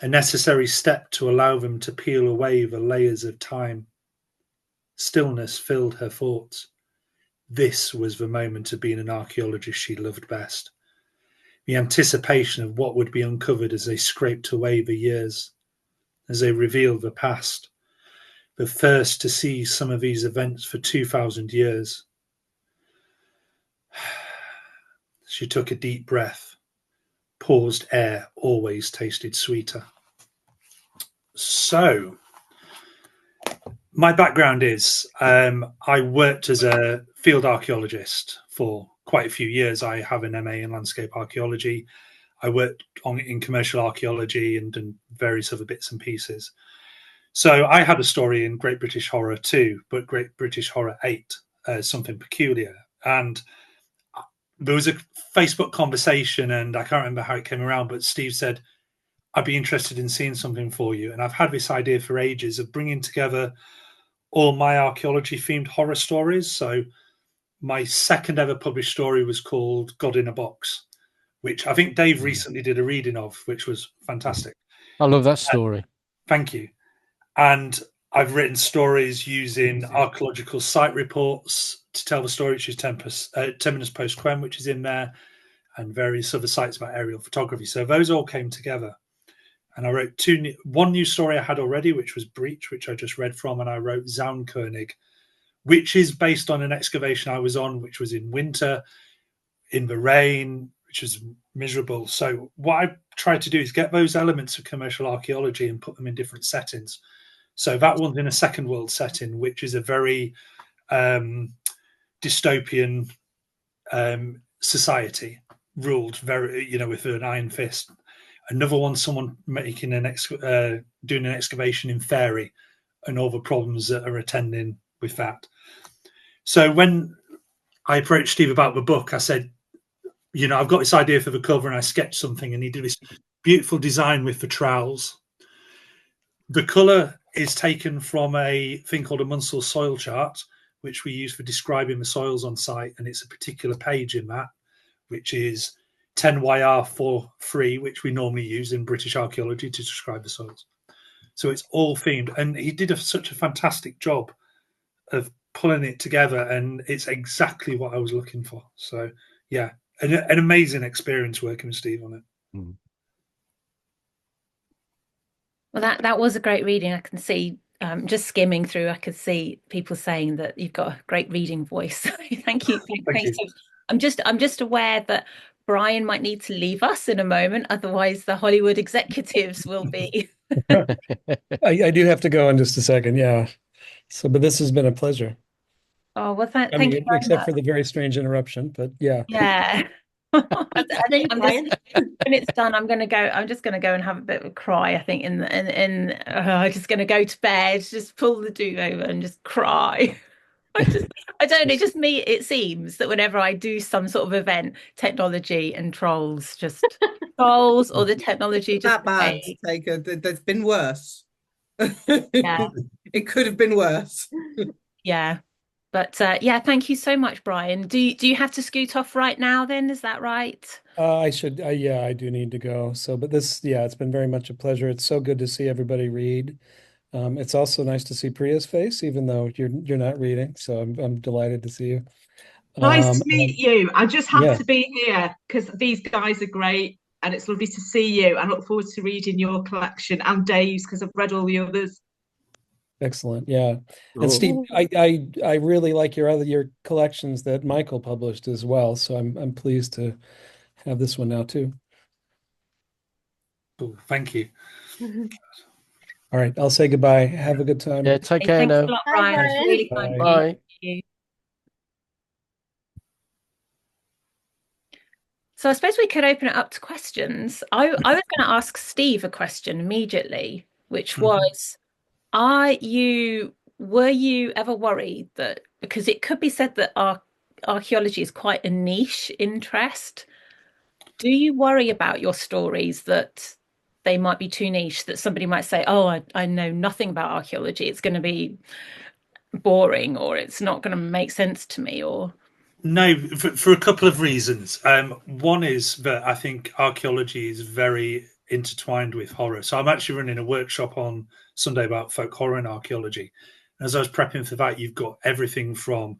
a necessary step to allow them to peel away the layers of time. Stillness filled her thoughts. This was the moment of being an archaeologist she loved best. The anticipation of what would be uncovered as they scraped away the years, as they revealed the past. The first to see some of these events for 2,000 years. She took a deep breath. Paused air always tasted sweeter. So, my background is I worked as a field archaeologist for quite a few years. I have an MA in landscape archaeology. I worked in commercial archaeology and various other bits and pieces. So I had a story in Great British Horror 2, but Great British Horror 8, Something Peculiar. And there was a Facebook conversation, and I can't remember how it came around, but Steve said, I'd be interested in seeing something for you. And I've had this idea for ages of bringing together all my archaeology-themed horror stories. So my second ever published story was called God in a Box, which I think Dave recently did a reading of, which was fantastic. I love that story. Thank you. And I've written stories using archaeological site reports to tell the story, which is Terminus Post Quem, which is in there, and various other sites about aerial photography. So those all came together. And I wrote one new story I had already, which was Breach, which I just read from, and I wrote Zaunkönig, which is based on an excavation I was on, which was in winter, in the rain, which was miserable. So what I tried to do is get those elements of commercial archaeology and put them in different settings. So that one's in a second world setting, which is a very dystopian society ruled very, with an iron fist. Another one, someone making doing an excavation in Faerie, and all the problems that are attending with that. So when I approached Steve about the book, I said, I've got this idea for the cover, and I sketched something, and he did this beautiful design with the trowels. The colour is taken from a thing called a Munsell soil chart, which we use for describing the soils on site, and it's a particular page in that, which is 10YR43, which we normally use in British archaeology to describe the soils. So it's all themed, and he did such a fantastic job of pulling it together, and it's exactly what I was looking for. So yeah, an amazing experience working with Steve on it. Well, that was a great reading. I can see, just skimming through, I could see people saying that you've got a great reading voice. Thank you. Thank you. I'm just aware that Brian might need to leave us in a moment, otherwise the Hollywood executives will be. I do have to go in just a second, yeah. So, but this has been a pleasure. Oh, well, thank you very except much. for the very strange interruption, but yeah. Yeah. I think when it's done, I'm just gonna go and have a bit of a cry. I think I'm just gonna go to bed, just pull the duvet over and just cry. I don't know, it seems that whenever I do some sort of event, technology and trolls or the technology just that bad, Teika. There's been worse. Yeah. It could have been worse. Yeah. But yeah, thank you so much, Brian. Do you have to scoot off right now then? Is that right? I should, yeah, I do need to go. So, but it's been very much a pleasure. It's so good to see everybody read. It's also nice to see Priya's face, even though you're not reading. So I'm delighted to see you. Nice to meet you. I just have yeah. to be here because these guys are great, and it's lovely to see you. I look forward to reading your collection and Dave's because I've read all the others. Excellent, yeah. And Steve, I really like your collections that Michael published as well. So I'm pleased to have this one now too. Oh, thank you. All right, I'll say goodbye. Have a good time. Yeah, take care now. Thanks a lot, Brian. It's really kind Bye. of you. So I suppose we could open it up to questions. I was going to ask Steve a question immediately, which was, were you ever worried that, because it could be said that archaeology is quite a niche interest, do you worry about your stories that they might be too niche, that somebody might say, oh, I know nothing about archaeology, it's going to be boring, or it's not going to make sense to me? Or no, for a couple of reasons. One is that I think archaeology is very intertwined with horror. So I'm actually running a workshop on Sunday about folk horror and archaeology. And as I was prepping for that, you've got everything from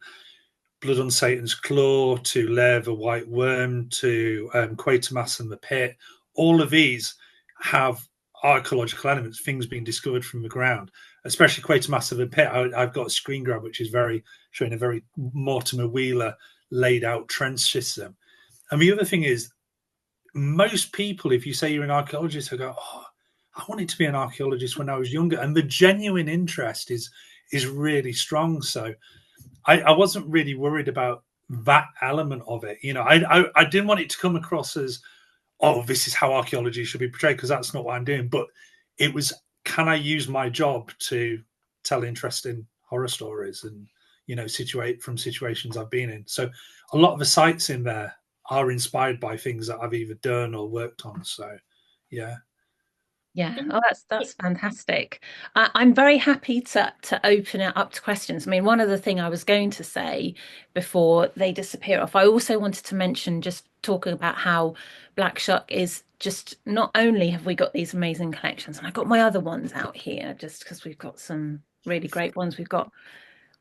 Blood on Satan's Claw to Lair of a White Worm to Quatermass and the Pit. All of these have archaeological elements, things being discovered from the ground, especially Quatermass of the Pit. I've got a screen grab which is showing a very Mortimer Wheeler laid out trench system. And the other thing is, most people, if you say you're an archaeologist, will go, "Oh, I wanted to be an archaeologist when I was younger," and the genuine interest is really strong. So I wasn't really worried about that element of it. I didn't want it to come across as, "Oh, this is how archaeology should be portrayed," because that's not what I'm doing. But it was, can I use my job to tell interesting horror stories and situate from situations I've been in? So a lot of the sites in there are inspired by things that I've either done or worked on. So, yeah. Yeah, oh, that's fantastic. I'm very happy to open it up to questions. I mean, one of the things I was going to say before they disappear off, I also wanted to mention, just talking about how Black Shuck is just, not only have we got these amazing collections, and I've got my other ones out here just because we've got some really great ones. We've got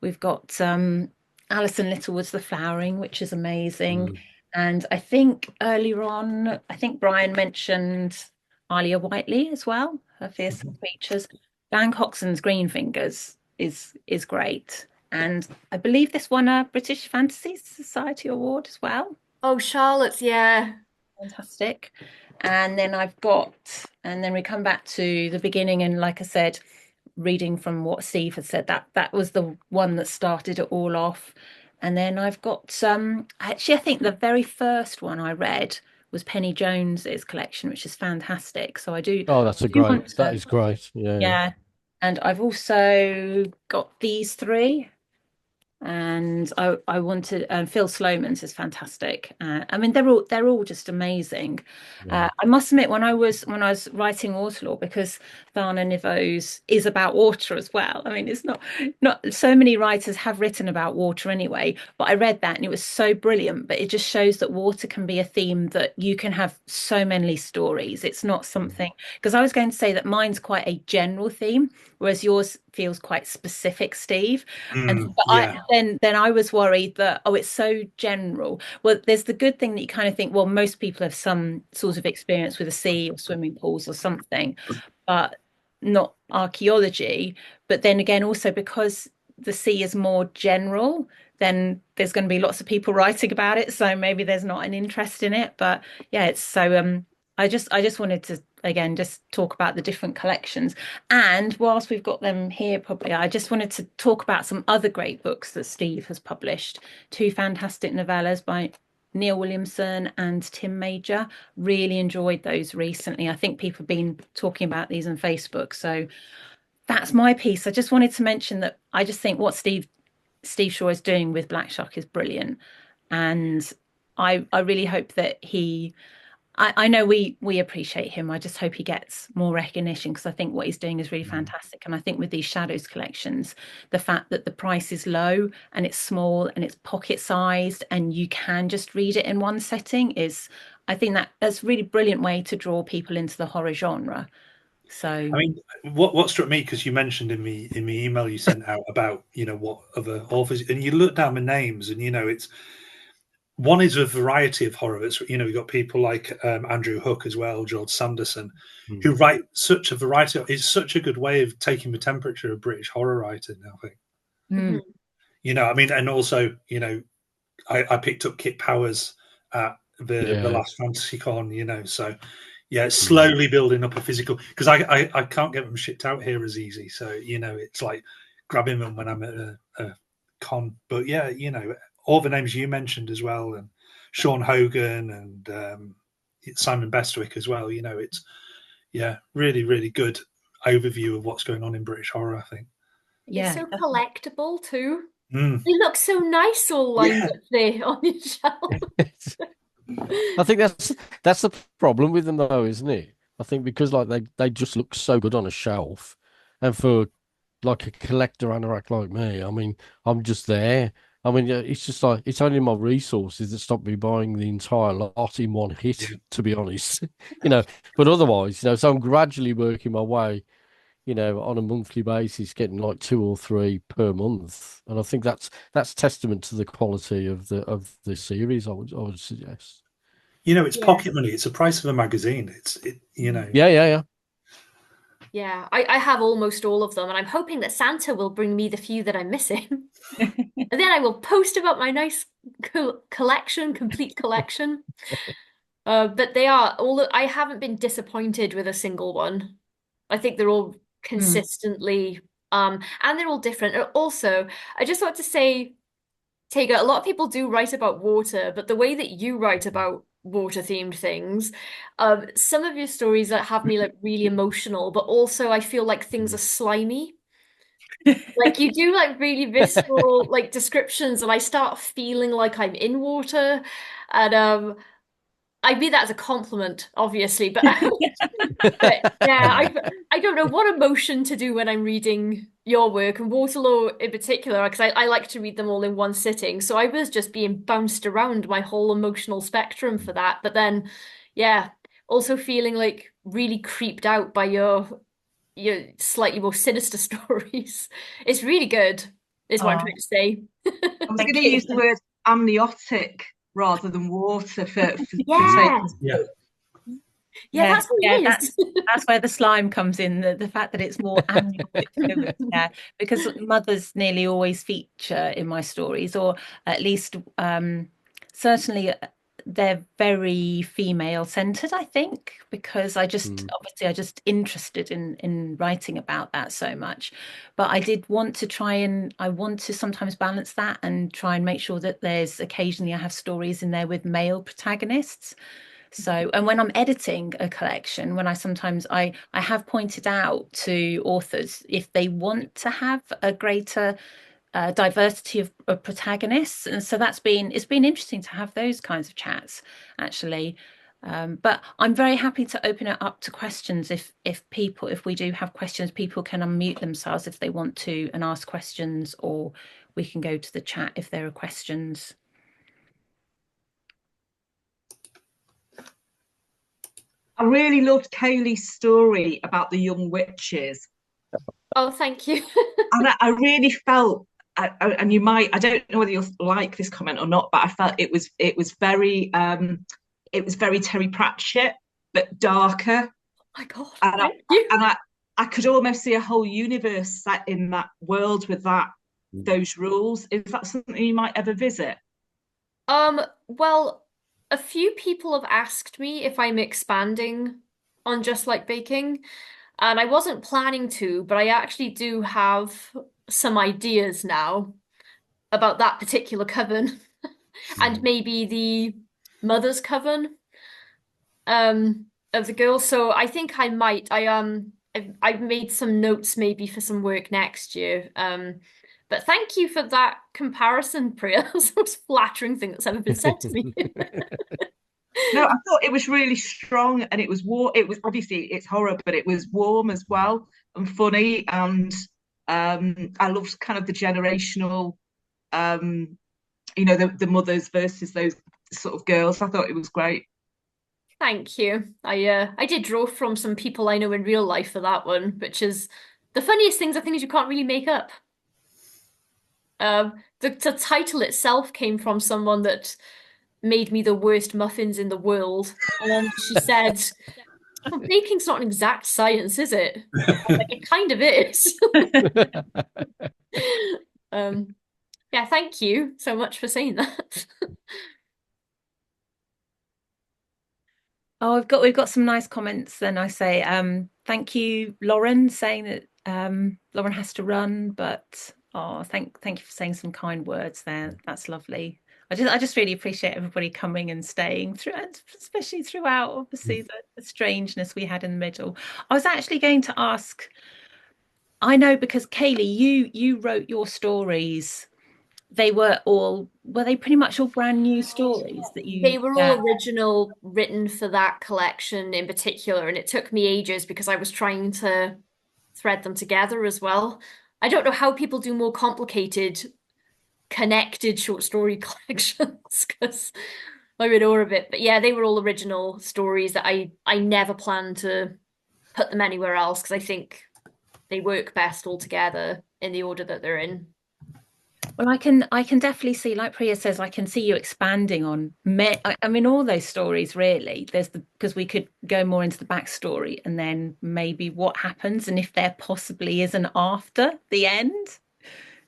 Alison Littlewood's The Flowering, which is amazing. And I think earlier on, I think Brian mentioned Alia Whiteley as well, her Fearsome Creatures. Dan Coxon's Green Fingers is great. And I believe this won a British Fantasy Society Award as well. Oh, Charlotte's, yeah. Fantastic. And then we come back to the beginning, and like I said, reading from what Steve had said, that was the one that started it all off. And then I've got actually, I think the very first one I read was Penny Jones's collection, which is fantastic. So I do. Oh, that is great. Yeah. Yeah. And I've also got these three. And I wanted Phil Sloman's is fantastic. I mean, they're all just amazing. Yeah. I must admit, when I was writing Waterloo, because Thana Nivos is about water as well. I mean, it's not so many writers have written about water anyway, but I read that and it was so brilliant. But it just shows that water can be a theme that you can have so many stories. It's not something, because I was going to say that mine's quite a general theme, whereas yours feels quite specific, Steve. Then I was worried that, oh, it's so general. Well, there's the good thing that you kind of think, well, most people have some sort of experience with a sea or swimming pools or something, but not archaeology. But then again, also because the sea is more general, then there's going to be lots of people writing about it. So maybe there's not an interest in it. But yeah, it's so I just wanted to again just talk about the different collections. And whilst we've got them here, probably I just wanted to talk about some other great books that Steve has published. Two fantastic novellas by Neil Williamson and Tim Major. Really enjoyed those recently. I think people have been talking about these on Facebook. So that's my piece. I just wanted to mention that I just think what Steve Shaw is doing with Black Shuck is brilliant. And I really hope that I know we appreciate him. I just hope he gets more recognition, because I think what he's doing is really fantastic. And I think with these Shadows collections, the fact that the price is low and it's small and it's pocket sized and you can just read it in one setting I think that's a really brilliant way to draw people into the horror genre. So I mean, what struck me, because you mentioned in the email you sent out about what other authors, and you look down the names, and it's one is a variety of horror. It's we've got people like Andrew Hook as well, George Sanderson, who write such a variety. It's such a good way of taking the temperature of British horror writing, I think. I mean, and also I picked up Kit Powers at the last FantasyCon, so yeah, it's slowly building up a physical, because I can't get them shipped out here as easy. So it's like grabbing them when I'm at a con. But yeah, all the names you mentioned as well, and Sean Hogan and Simon Bestwick as well. It's really, really good overview of what's going on in British horror, I think. Yeah, it's so collectible too. They look so nice all lined up there on your shelf. I think that's the problem with them, though, isn't it? I think because they just look so good on a shelf, and for like a collector anorak like me, I mean, I'm just there, I mean, yeah, it's just like it's only my resources that stop me buying the entire lot in one hit, to be honest. But otherwise, so I'm gradually working my way, on a monthly basis, getting like 2 or 3 per month, and I think that's testament to the quality of the series. I would suggest. It's Yeah. pocket money. It's the price of a magazine. Yeah. Yeah, I have almost all of them, and I'm hoping that Santa will bring me the few that I'm missing. And then I will post about my nice collection, complete collection. But they are all, I haven't been disappointed with a single one. I think they're all consistently, and they're all different. And also, I just want to say, Teika, a lot of people do write about water, but the way that you write about water-themed things, some of your stories that have me like really emotional, but also I feel like things are slimy. Like you do like really visceral like descriptions, and I start feeling like I'm in water, and I mean that as a compliment, obviously, but but yeah, I don't know what emotion to do when I'm reading your work and Waterloo in particular, because I like to read them all in one sitting. So I was just being bounced around my whole emotional spectrum for that. But then, yeah, also feeling like really creeped out by your slightly more sinister stories. It's really good, is what I'm Oh, trying to say. I was thank going to you. use the word amniotic rather than water for Yeah, Taylor's. Yeah. yeah, Yes, that's what yeah, it is. that's where the slime comes in, the fact that it's more amniotic fluid, yeah, because mothers nearly always feature in my stories, or at least certainly they're very female centered, I think, because I just interested in writing about that so much. But I did want to I want to sometimes balance that and try and make sure that there's occasionally I have stories in there with male protagonists. So, and when I'm editing a collection, when I have pointed out to authors if they want to have a greater diversity of protagonists, and so it's been interesting to have those kinds of chats actually. But I'm very happy to open it up to questions if we do have questions, people can unmute themselves if they want to and ask questions, or we can go to the chat if there are questions. I really loved Kayleigh's story about the young witches. Oh, thank you. And I really felt, and I don't know whether you'll like this comment or not, but I felt it was very Terry Pratchett, but darker. Oh my God, And thank you. I could almost see a whole universe set in that world with those rules. Is that something you might ever visit? Well, a few people have asked me if I'm expanding on Just Like Baking, and I wasn't planning to, but I actually do have some ideas now about that particular coven and maybe the mother's coven of the girls. So I think I might. I've made some notes maybe for some work next year. But thank you for that comparison, Priya. That's the most flattering thing that's ever been said to me. No, I thought it was really strong, and it was war. It was obviously it's horror, but it was warm as well and funny. And I loved kind of the generational, um, the mothers versus those sort of girls. I thought it was great. Thank you. I did draw from some people I know in real life for that one, which is the funniest things are things you can't really make up. The title itself came from someone that made me the worst muffins in the world. And then she said, well, baking's not an exact science, is it? Like, it kind of is. Yeah, thank you so much for saying that. Oh, we've got some nice comments. Then I say, thank you, Lauren, saying that Lauren has to run, but thank you for saying some kind words there. That's lovely. I just really appreciate everybody coming and staying through, especially throughout, obviously, the strangeness we had in the middle. I was actually going to ask, I know because Kayleigh, you wrote your stories. Were they pretty much all brand new stories that They you were all original written for that collection in particular, and it took me ages because I was trying to thread them together as well. I don't know how people do more complicated connected short story collections because I'm in awe of it. But yeah, they were all original stories that I never planned to put them anywhere else because I think they work best all together in the order that they're in. Well, I can definitely see, like Priya says, I can see you expanding on I mean all those stories really. There's the because we could go more into the backstory and then maybe what happens and if there possibly is an after the end.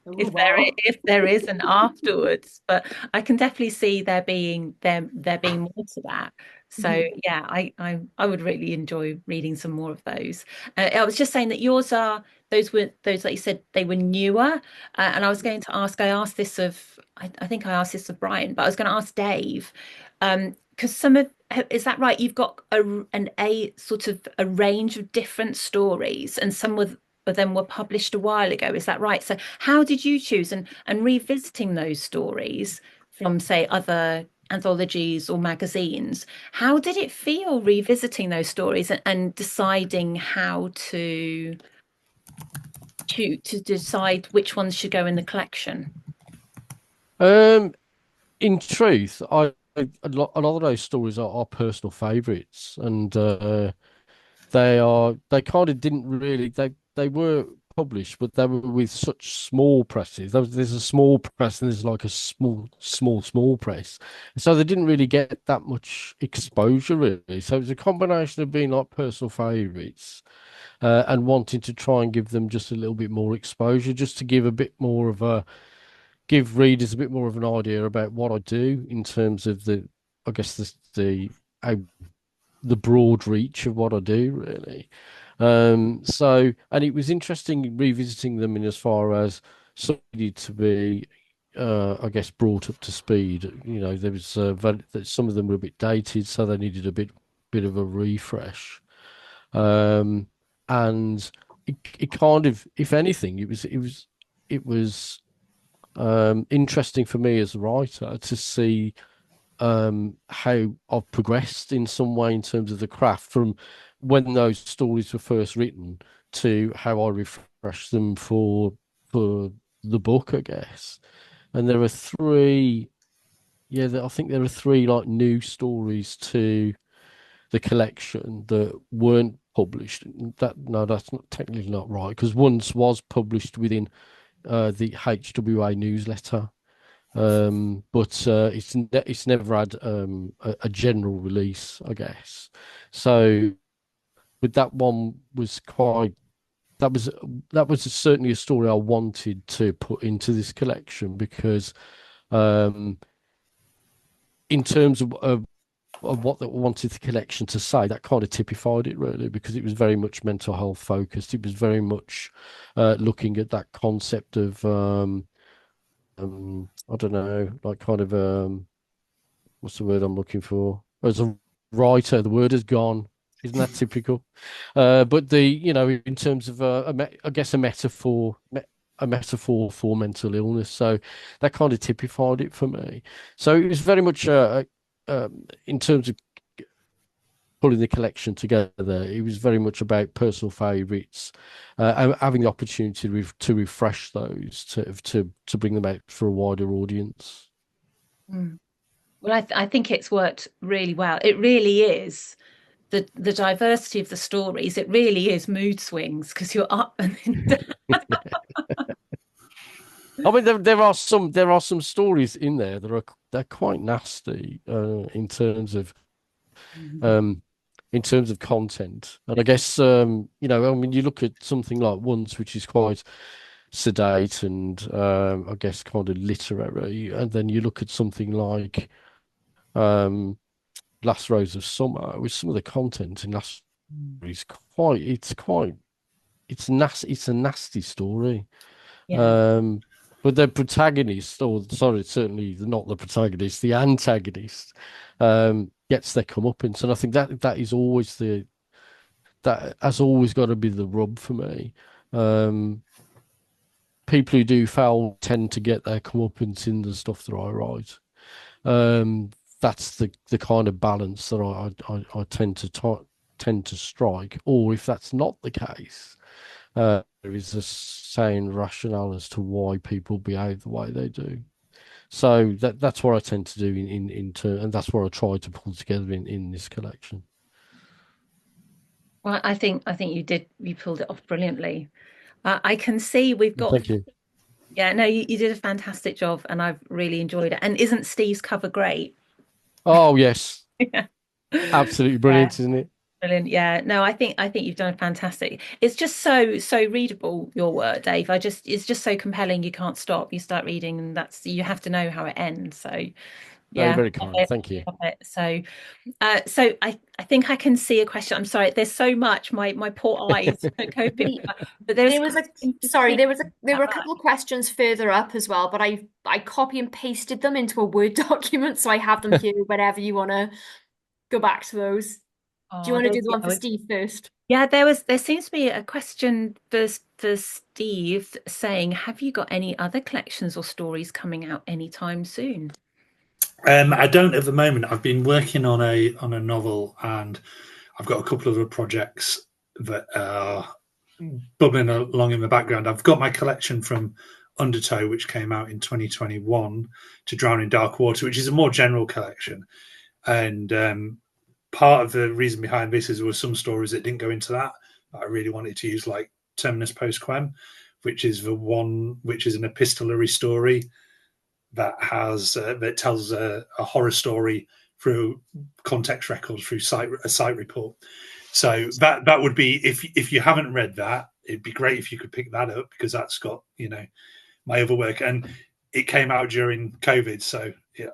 Oh, wow. If there is an afterwards, but I can definitely see there being more to that. So yeah, I would really enjoy reading some more of those. I was just saying that yours are those that you said they were newer, and I was going to ask. I think I asked this of Brian, but I was going to ask Dave, because some of is that right? You've got a sort of a range of different stories, and some of them were published a while ago. Is that right? So how did you choose and revisiting those stories from, say, other anthologies or magazines? How did it feel revisiting those stories and deciding how to decide which ones should go in the collection? In truth, a lot of those stories are personal favourites, and they kind of didn't really they were published, but they were with such small presses. There's a small press and there's like a small press, so they didn't really get that much exposure really. So it was a combination of being like personal favourites and wanting to try and give them just a little bit more exposure, just to give a bit more of a give readers a bit more of an idea about what I do in terms of I guess how the broad reach of what I do, really. And it was interesting revisiting them in as far as some needed to be, I guess, brought up to speed. There was some of them were a bit dated, so they needed a bit of a refresh. And it kind of, if anything, it was interesting for me as a writer to see how I've progressed in some way in terms of the craft from when those stories were first written to how I refresh them for the book, I guess. And there are three, yeah, I think there are three like new stories to the collection that weren't published. No, that's not technically not right because once was published within the HWA newsletter. But it's never had a general release, I guess. So, but that one was quite that was certainly a story I wanted to put into this collection because um, in terms of what they wanted the collection to say, that kind of typified it really because it was very much mental health focused. It was very much looking at that concept of I don't know, like kind of what's the word I'm looking for? As a writer, the word is gone. Isn't that typical? But in terms of I guess a metaphor for mental illness. So that kind of typified it for me. So it was very much in terms of pulling the collection together. It was very much about personal favourites, and having the opportunity to refresh those to bring them out for a wider audience. Mm. Well, I think it's worked really well. It really is the diversity of the stories. It really is mood swings because you're up and then down. I mean, there are some stories in there they're quite nasty um, in terms of content, and I guess I mean, you look at something like Once, which is quite sedate and I guess kind of literary, and then you look at something like um, Last Rose of Summer, with some of the content in Last is it's a nasty story. Yeah. Um, but the protagonist, or sorry, certainly not the protagonist, the antagonist, gets their comeuppance, and I think that is always that has always got to be the rub for me. Um, People who do foul tend to get their comeuppance in the stuff that I write. Um, that's the kind of balance that I tend to strike. Or if that's not the case, there is a sound rationale as to why people behave the way they do. So that's what I tend to do and that's what I try to pull together in this collection. Well, I think you pulled it off brilliantly. I can see we've got, Thank you. yeah, no, you did a fantastic job and I've really enjoyed it. And isn't Steve's cover great? Oh yes, Yeah. absolutely Yeah, brilliant, isn't it? brilliant. Yeah, no, I think you've done fantastic. It's just so readable, your work, Dave. It's just so compelling. You can't stop. You start reading, and you have to know how it ends. So No, you're yeah, very love kind. it, Thank you. love it. So I think I can see a question. I'm sorry, there's so much. My poor eyes are coping. But there's There was a sorry, there were a couple of questions further up as well, but I copy and pasted them into a Word document, so I have them here whenever you want to go back to those. Do you Oh, want to do the one for Steve first? yeah, there seems to be a question for Steve saying, have you got any other collections or stories coming out anytime soon? I don't at the moment. I've been working on a novel, and I've got a couple of other projects that are bubbling along in the background. I've got my collection from Undertow, which came out in 2021, to Drown in Dark Water, which is a more general collection. And part of the reason behind this is there were some stories that didn't go into that. I really wanted to use, like Terminus Post Quem, which is an epistolary story that tells a horror story through context records, through a site report. So that would be, if you haven't read that, it'd be great if you could pick that up, because that's got my other work, and it came out during COVID, so yeah,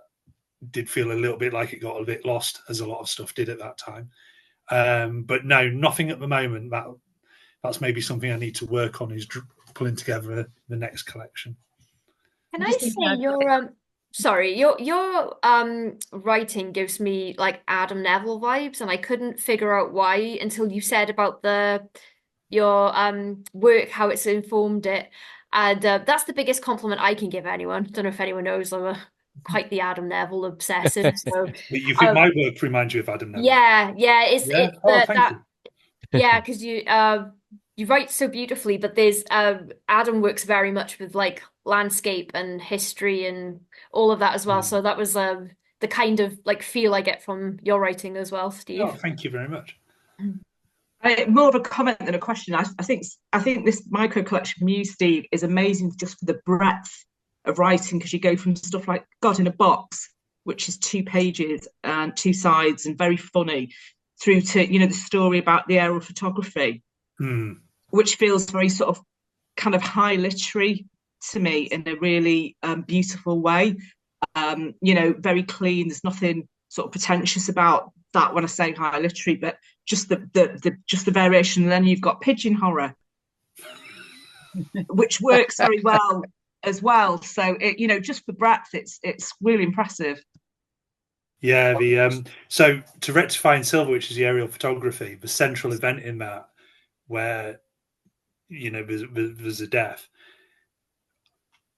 did feel a little bit like it got a bit lost, as a lot of stuff did at that time. But no, nothing at the moment. That's maybe something I need to work on, is pulling together the next collection. Can I say your writing gives me like Adam Neville vibes, and I couldn't figure out why until you said about your work, how it's informed it. And that's the biggest compliment I can give anyone. Don't know if anyone knows I'm quite the Adam Neville obsessive. So You think my work reminds you of Adam Neville? yeah, it's Yeah? it's Oh, thank you. yeah, because you write so beautifully, but there's Adam works very much with like landscape and history and all of that as well. So that was the kind of like feel I get from your writing as well, Steve. Oh, thank you very much. More of a comment than a question. I think this micro collection from you, Steve, is amazing just for the breadth of writing, because you go from stuff like God in a Box, which is 2 pages and 2 sides and very funny, through to the story about the aerial photography, which feels very sort of kind of high literary to me in a really beautiful way. Very clean. There's nothing sort of pretentious about that when I say high literary, but just the variation. And then you've got pigeon horror, which works very well as well. So just for breadth, it's really impressive. Yeah, so to Rectifying Silver, which is the aerial photography, the central event in that, where there's a death.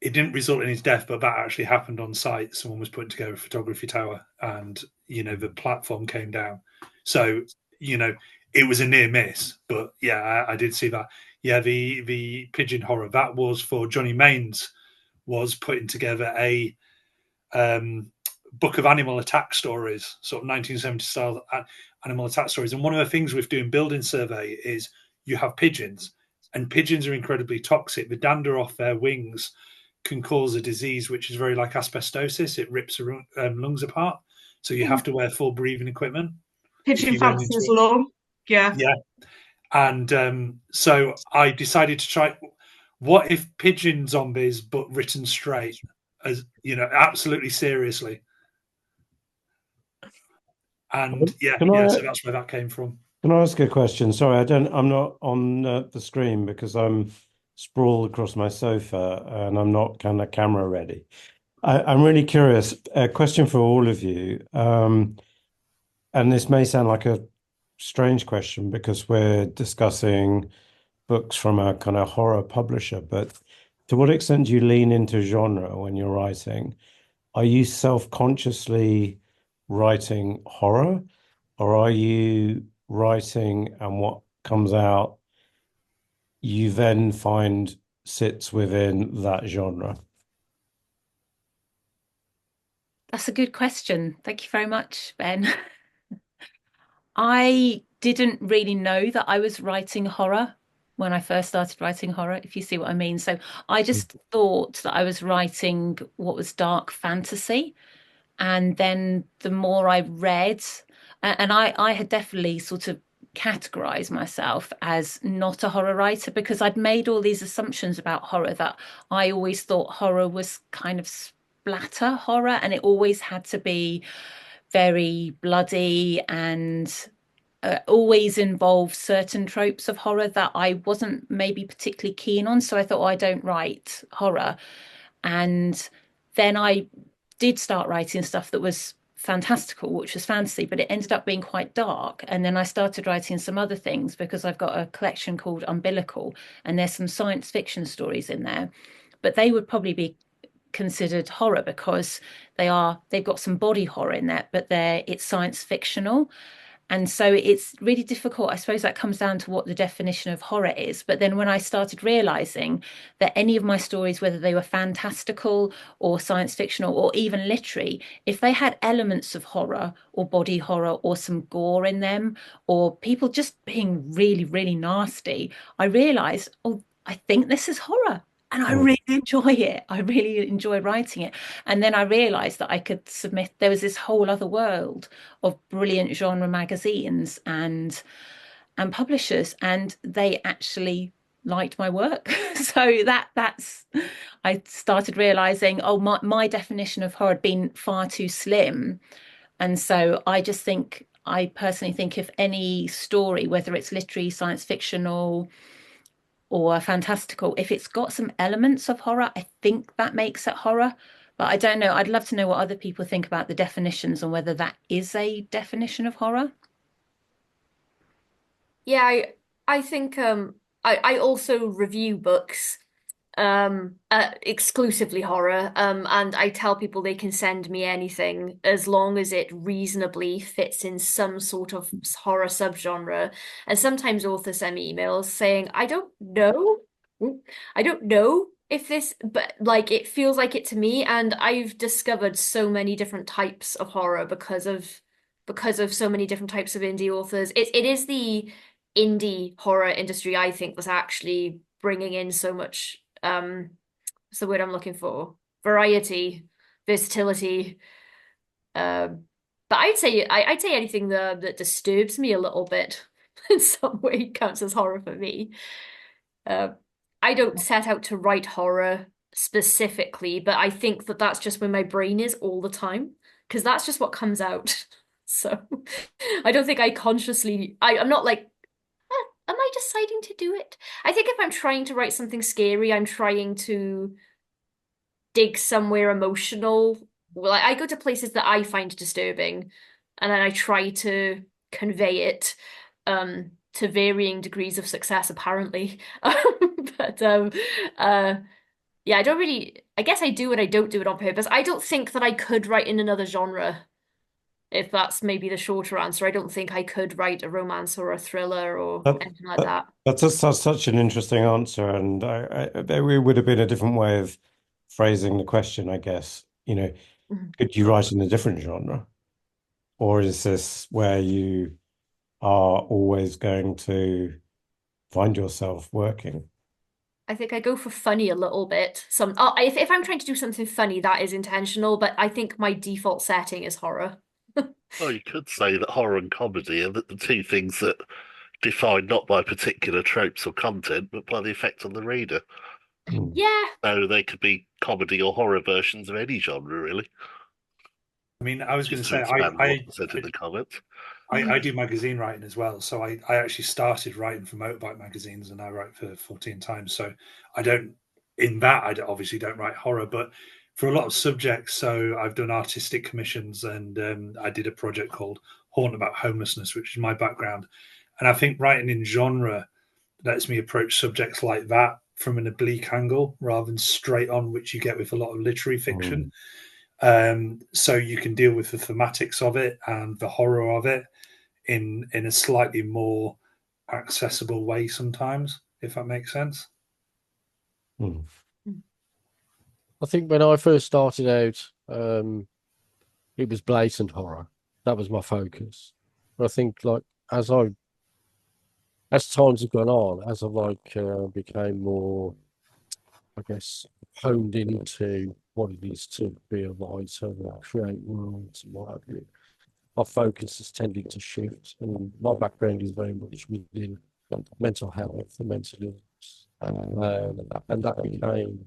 It didn't result in his death, but that actually happened on site. Someone was putting together a photography tower, and the platform came down. So it was a near miss, but yeah, I did see that. Yeah, the pigeon horror, that was for Johnny Maines, was putting together a book of animal attack stories, sort of 1970 style animal attack stories. And one of the things with doing building survey is you have pigeons, and pigeons are incredibly toxic. The dander off their wings can cause a disease which is very like asbestosis. It rips the lungs apart. So you have to wear full breathing equipment. Pigeon Fancy's Law. Yeah. And so I decided to try, what if pigeon zombies, but written straight, as absolutely seriously. And so that's where that came from. Can I ask a question? Sorry, I'm not on the screen because I'm sprawled across my sofa and I'm not kind of camera ready. I'm really curious. A question for all of you. And this may sound like a strange question because we're discussing books from a kind of horror publisher, but to what extent do you lean into genre when you're writing? Are you self-consciously writing horror, or are you writing and what comes out you then find sits within that genre? That's a good question. Thank you very much, Ben. I didn't really know that I was writing horror when I first started writing horror, if you see what I mean. So I just thought that I was writing what was dark fantasy. And then the more I read, and I had definitely sort of categorized myself as not a horror writer because I'd made all these assumptions about horror that I always thought horror was kind of splatter horror and it always had to be very bloody and always involve certain tropes of horror that I wasn't maybe particularly keen on. So I thought, oh, I don't write horror. And then I did start writing stuff that was fantastical, which was fantasy, but it ended up being quite dark. And then I started writing some other things because I've got a collection called Umbilical, and there's some science fiction stories in there. But they would probably be considered horror because they've got some body horror in there, but it's science fictional. And so it's really difficult. I suppose that comes down to what the definition of horror is. But then when I started realizing that any of my stories, whether they were fantastical or science fictional or even literary, if they had elements of horror or body horror or some gore in them or people just being really, really nasty, I realized, oh, I think this is horror. And I really enjoy it. I really enjoy writing it. And then I realized that I could submit, there was this whole other world of brilliant genre magazines and publishers, and they actually liked my work. So that's I started realizing, oh, my definition of horror had been far too slim. And so I personally think if any story, whether it's literary, science fictional, or fantastical, if it's got some elements of horror, I think that makes it horror. But I don't know. I'd love to know what other people think about the definitions and whether that is a definition of horror. Yeah, I think I also review books exclusively horror and I tell people they can send me anything as long as it reasonably fits in some sort of horror subgenre. And sometimes authors send me emails saying I don't know if this, but like it feels like it to me. And I've discovered so many different types of horror because of so many different types of indie authors. It is the indie horror industry, I think, that's actually bringing in so much what's the word I'm looking for? Variety, versatility. But I'd say anything that disturbs me a little bit in some way counts as horror for me. Uh, I don't set out to write horror specifically, but I think that that's just where my brain is all the time because that's just what comes out. So I don't think I consciously I'm not like am I deciding to do it? I think if I'm trying to write something scary, I'm trying to dig somewhere emotional. Well, I go to places that I find disturbing, and then I try to convey it to varying degrees of success, apparently. But yeah, I don't really. I guess I do and I don't do it on purpose. I don't think that I could write in another genre. If that's maybe the shorter answer, I don't think I could write a romance or a thriller or anything like that. That's such an interesting answer, and there would have been a different way of phrasing the question, I guess. Could you write in a different genre, or is this where you are always going to find yourself working? I think I go for funny a little bit. If I'm trying to do something funny, that is intentional, but I think my default setting is horror. Well, you could say that horror and comedy are the two things that defined not by particular tropes or content, but by the effect on the reader. Yeah. So they could be comedy or horror versions of any genre, really. I mean, I was going to say, I said in the comments. I do magazine writing as well. So I actually started writing for motorbike magazines and I write for 14 Times. So I obviously don't write horror, but for a lot of subjects, so I've done artistic commissions and I did a project called Haunt about homelessness, which is my background. And I think writing in genre lets me approach subjects like that from an oblique angle rather than straight on, which you get with a lot of literary fiction. So you can deal with the thematics of it and the horror of it in a slightly more accessible way sometimes, if that makes sense. I think when I first started out, it was blatant horror. That was my focus. But I think like as times have gone on, as I became more, I guess, honed into what it is to be a writer and create worlds and what have you, our focus has tended to shift. And my background is very much within mental health and mental illness. And that became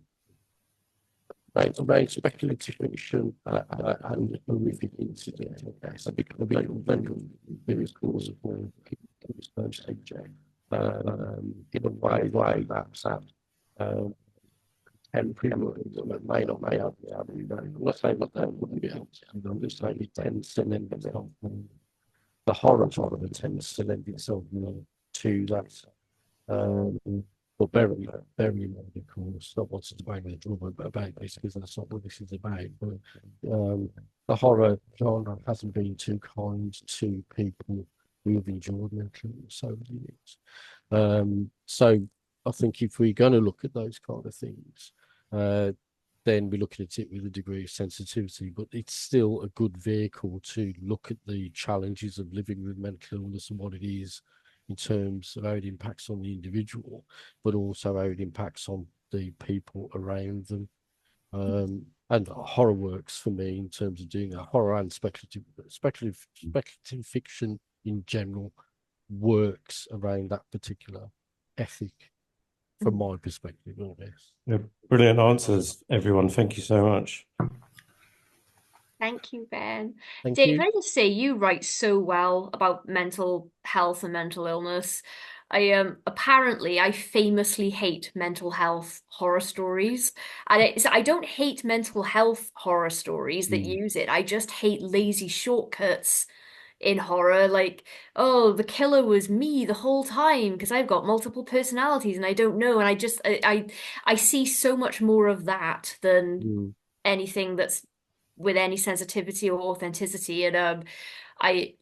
very speculative fiction and horrific incident. So become a bit very plausible subject in a way that's temporary that may not may have the other. I'm not saying that they wouldn't be able to. I'm just saying it tends to lend itself. The horror genre tends to lend itself more to that. But very, very much, of course, not wanting to bang the drum about this because that's not what this is about. But the horror genre hasn't been too kind to people who have enjoyed mental illness over the years. So I think if we're going to look at those kind of things, then we're looking at it with a degree of sensitivity. But it's still a good vehicle to look at the challenges of living with mental illness and what it is, in terms of how it impacts on the individual, but also how it impacts on the people around them. And horror works for me in terms of doing a horror and speculative fiction in general works around that particular ethic from my perspective, I guess. Yeah, brilliant answers, everyone. Thank you so much. Thank you, Ben. Thank Dave, you. can I just say you write so well about mental health and mental illness. Apparently I famously hate mental health horror stories. And I don't hate mental health horror stories that use it. I just hate lazy shortcuts in horror, like, oh, the killer was me the whole time because I've got multiple personalities and I don't know. And I see so much more of that than anything that's with any sensitivity or authenticity. And I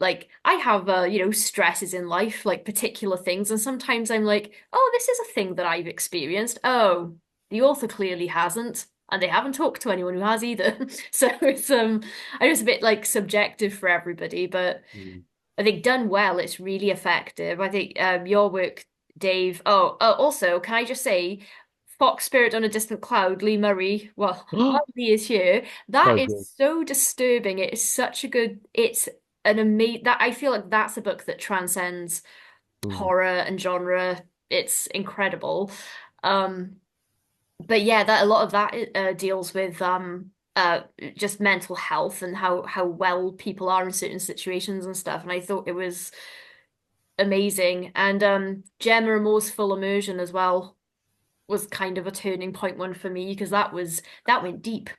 have stresses in life, like particular things, and sometimes I'm like, oh, this is a thing that I've experienced. Oh, the author clearly hasn't, and they haven't talked to anyone who has either. So it's I know it's a bit like subjective for everybody, but I think done well, it's really effective. I think your work, Dave. Also, can I just say, Fox Spirit on a Distant Cloud, Lee Murray. Well, while he is here, that So is good. so disturbing. It is such a good. It's an amazing. That I feel like that's a book that transcends horror and genre. It's incredible. But yeah, that a lot of that deals with just mental health and how well people are in certain situations and stuff. And I thought it was amazing. And Gemma Moore's Full Immersion as well was kind of a turning point one for me because that went deep.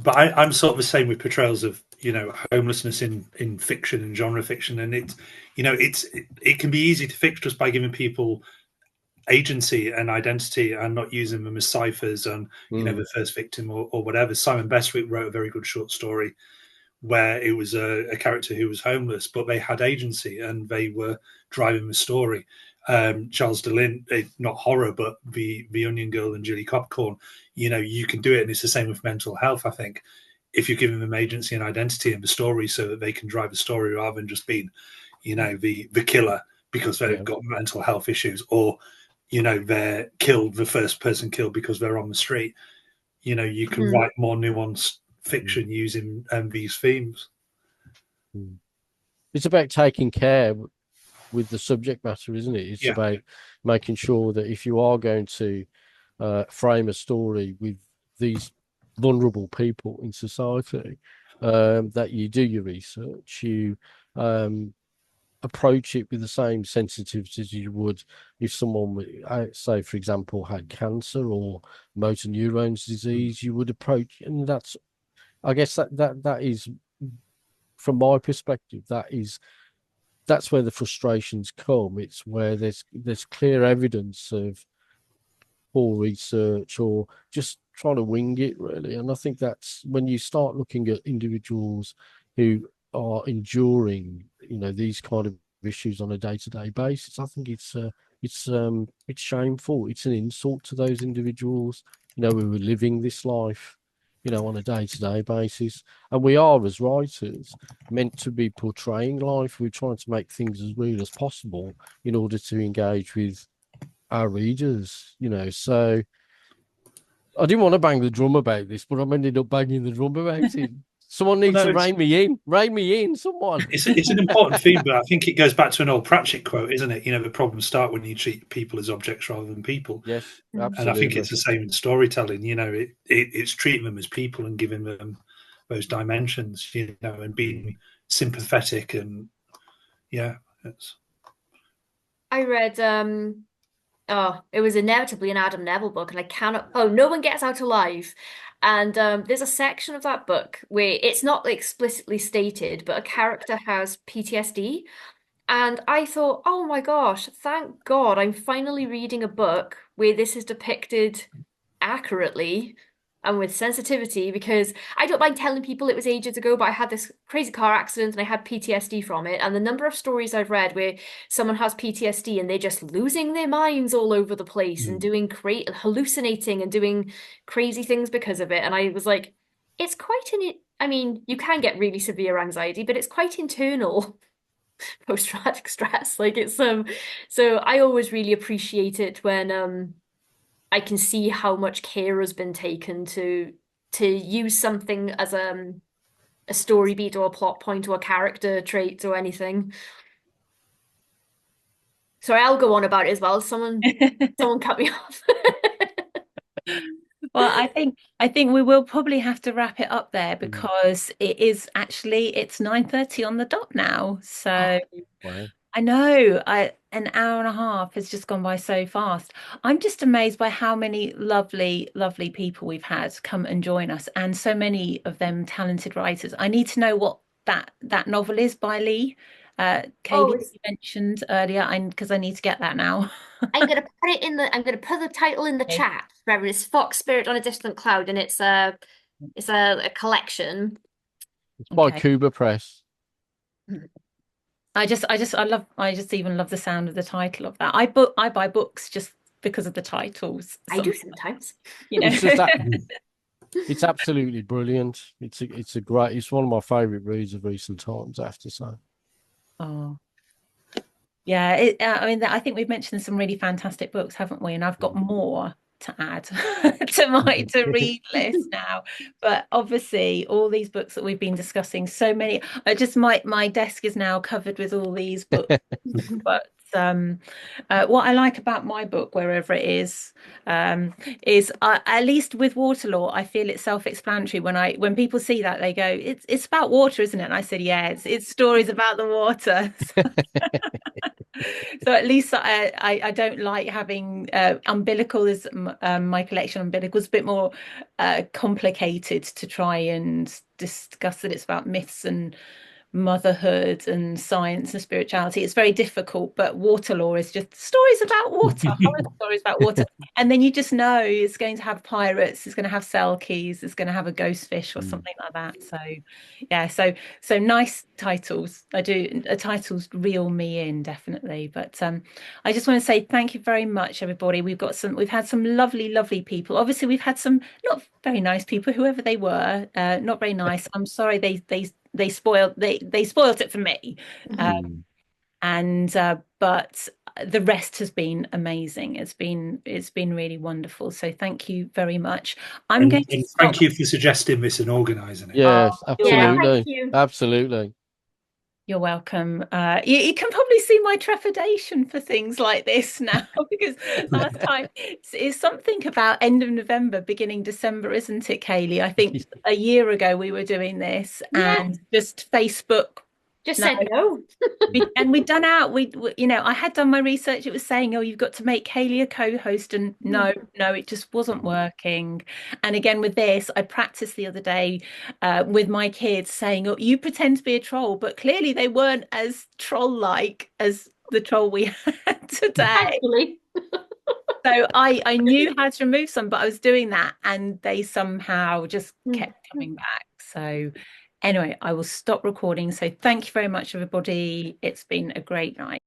But I'm sort of the same with portrayals of homelessness in fiction and genre fiction, and it can be easy to fix just by giving people agency and identity and not using them as ciphers and the first victim or whatever. Simon Bestwick wrote a very good short story where it was a character who was homeless, but they had agency and they were driving the story. Charles DeLint, not horror, but the Onion Girl and Julie Copcorn, you can do it. And it's the same with mental health, I think. If you're giving them agency and identity in the story so that they can drive the story rather than just being, the killer because they've got mental health issues, or, they're killed, the first person killed because they're on the street. You can write more nuanced fiction using these themes. It's about taking care with the subject matter, isn't it? It's about making sure that if you are going to frame a story with these vulnerable people in society, that you do your research, you approach it with the same sensitivity as you would if someone, say, for example, had cancer or motor neurons disease. You would approach, and that's, I guess that is, from my perspective, that's where the frustrations come. It's where there's clear evidence of poor research or just trying to wing it, really. And I think that's when you start looking at individuals who are enduring, these kind of issues on a day-to-day basis. I think it's shameful. It's an insult to those individuals, who are living this life on a day-to-day basis. And we are, as writers, meant to be portraying life. We're trying to make things as real as possible in order to engage with our readers, So I didn't want to bang the drum about this, but I've ended up banging the drum about it. Someone needs to rein me in. Rein me in, someone. It's an important theme, but I think it goes back to an old Pratchett quote, isn't it? The problems start when you treat people as objects rather than people. Yes, absolutely. And I think it's the same in storytelling. It's treating them as people and giving them those dimensions, and being sympathetic and I read it was inevitably an Adam Neville book, and I cannot. Oh, No One Gets Out Alive. And there's a section of that book where it's not explicitly stated, but a character has PTSD. And I thought, oh my gosh, thank God I'm finally reading a book where this is depicted accurately and with sensitivity, because I don't mind telling people it was ages ago, but I had this crazy car accident and I had PTSD from it. And the number of stories I've read where someone has PTSD and they're just losing their minds all over the place and doing hallucinating and doing crazy things because of it. And I was like, it's quite I mean, you can get really severe anxiety, but it's quite internal post-traumatic stress. Like it's so I always really appreciate it when I can see how much care has been taken to use something as a story beat or a plot point or a character trait or anything. Sorry, I'll go on about it as well. Someone cut me off. Well, I think we will probably have to wrap it up there, because it's 9:30 on the dot now. So wow. I know an hour and a half has just gone by so fast. I'm just amazed by how many lovely, lovely people we've had come and join us, and so many of them talented writers. I need to know what that novel is by Lee. Kayleigh, you mentioned earlier, because I need to get that now. I'm gonna put the title in the chat. Remember, it's Fox Spirit on a Distant Cloud, and it's a collection. It's by Kuba Press. I just even love the sound of the title of that. I buy books just because of the titles. I do sometimes. It's absolutely brilliant. It's one of my favorite reads of recent times, I have to say. Oh. Yeah, I think we've mentioned some really fantastic books, haven't we? And I've got more to add to my to read list now. But obviously, all these books that we've been discussing, so many. My desk is now covered with all these books. But what I like about my book, wherever it is at least with Waterloo, I feel it's self-explanatory. When people see that, they go, "It's about water, isn't it?" And I said, "Yeah, it's stories about the water." So at least I don't like having umbilical is my collection. Umbilical is a bit more complicated to try and discuss that. It's about myths and motherhood and science and spirituality. It's very difficult, but Waterloo is just stories about water, horror stories about water. And then you just know it's going to have pirates, it's going to have selkies, it's going to have a ghost fish or something like that. So yeah, so nice titles. Titles reel me in, definitely. But I just want to say thank you very much, everybody. We've had some lovely, lovely people. Obviously, we've had some not very nice people, whoever they were, not very nice. I'm sorry they spoiled it for me. But the rest has been amazing. It's been really wonderful. So thank you very much. Thank you for suggesting this and organising it. Yes, absolutely. Thank you. Absolutely. You're welcome. You can probably see my trepidation for things like this now, because last time it's something about end of November, beginning December, isn't it, Kayleigh? I think a year ago we were doing this, and just Facebook just said no. And we'd done I had done my research. It was saying, oh, you've got to make Kayleigh a co-host, and no, it just wasn't working. And again with this, I practiced the other day with my kids saying, oh, you pretend to be a troll, but clearly they weren't as troll-like as the troll we had today. So I knew how to remove some, but I was doing that and they somehow just kept coming back. So anyway, I will stop recording. So thank you very much, everybody. It's been a great night.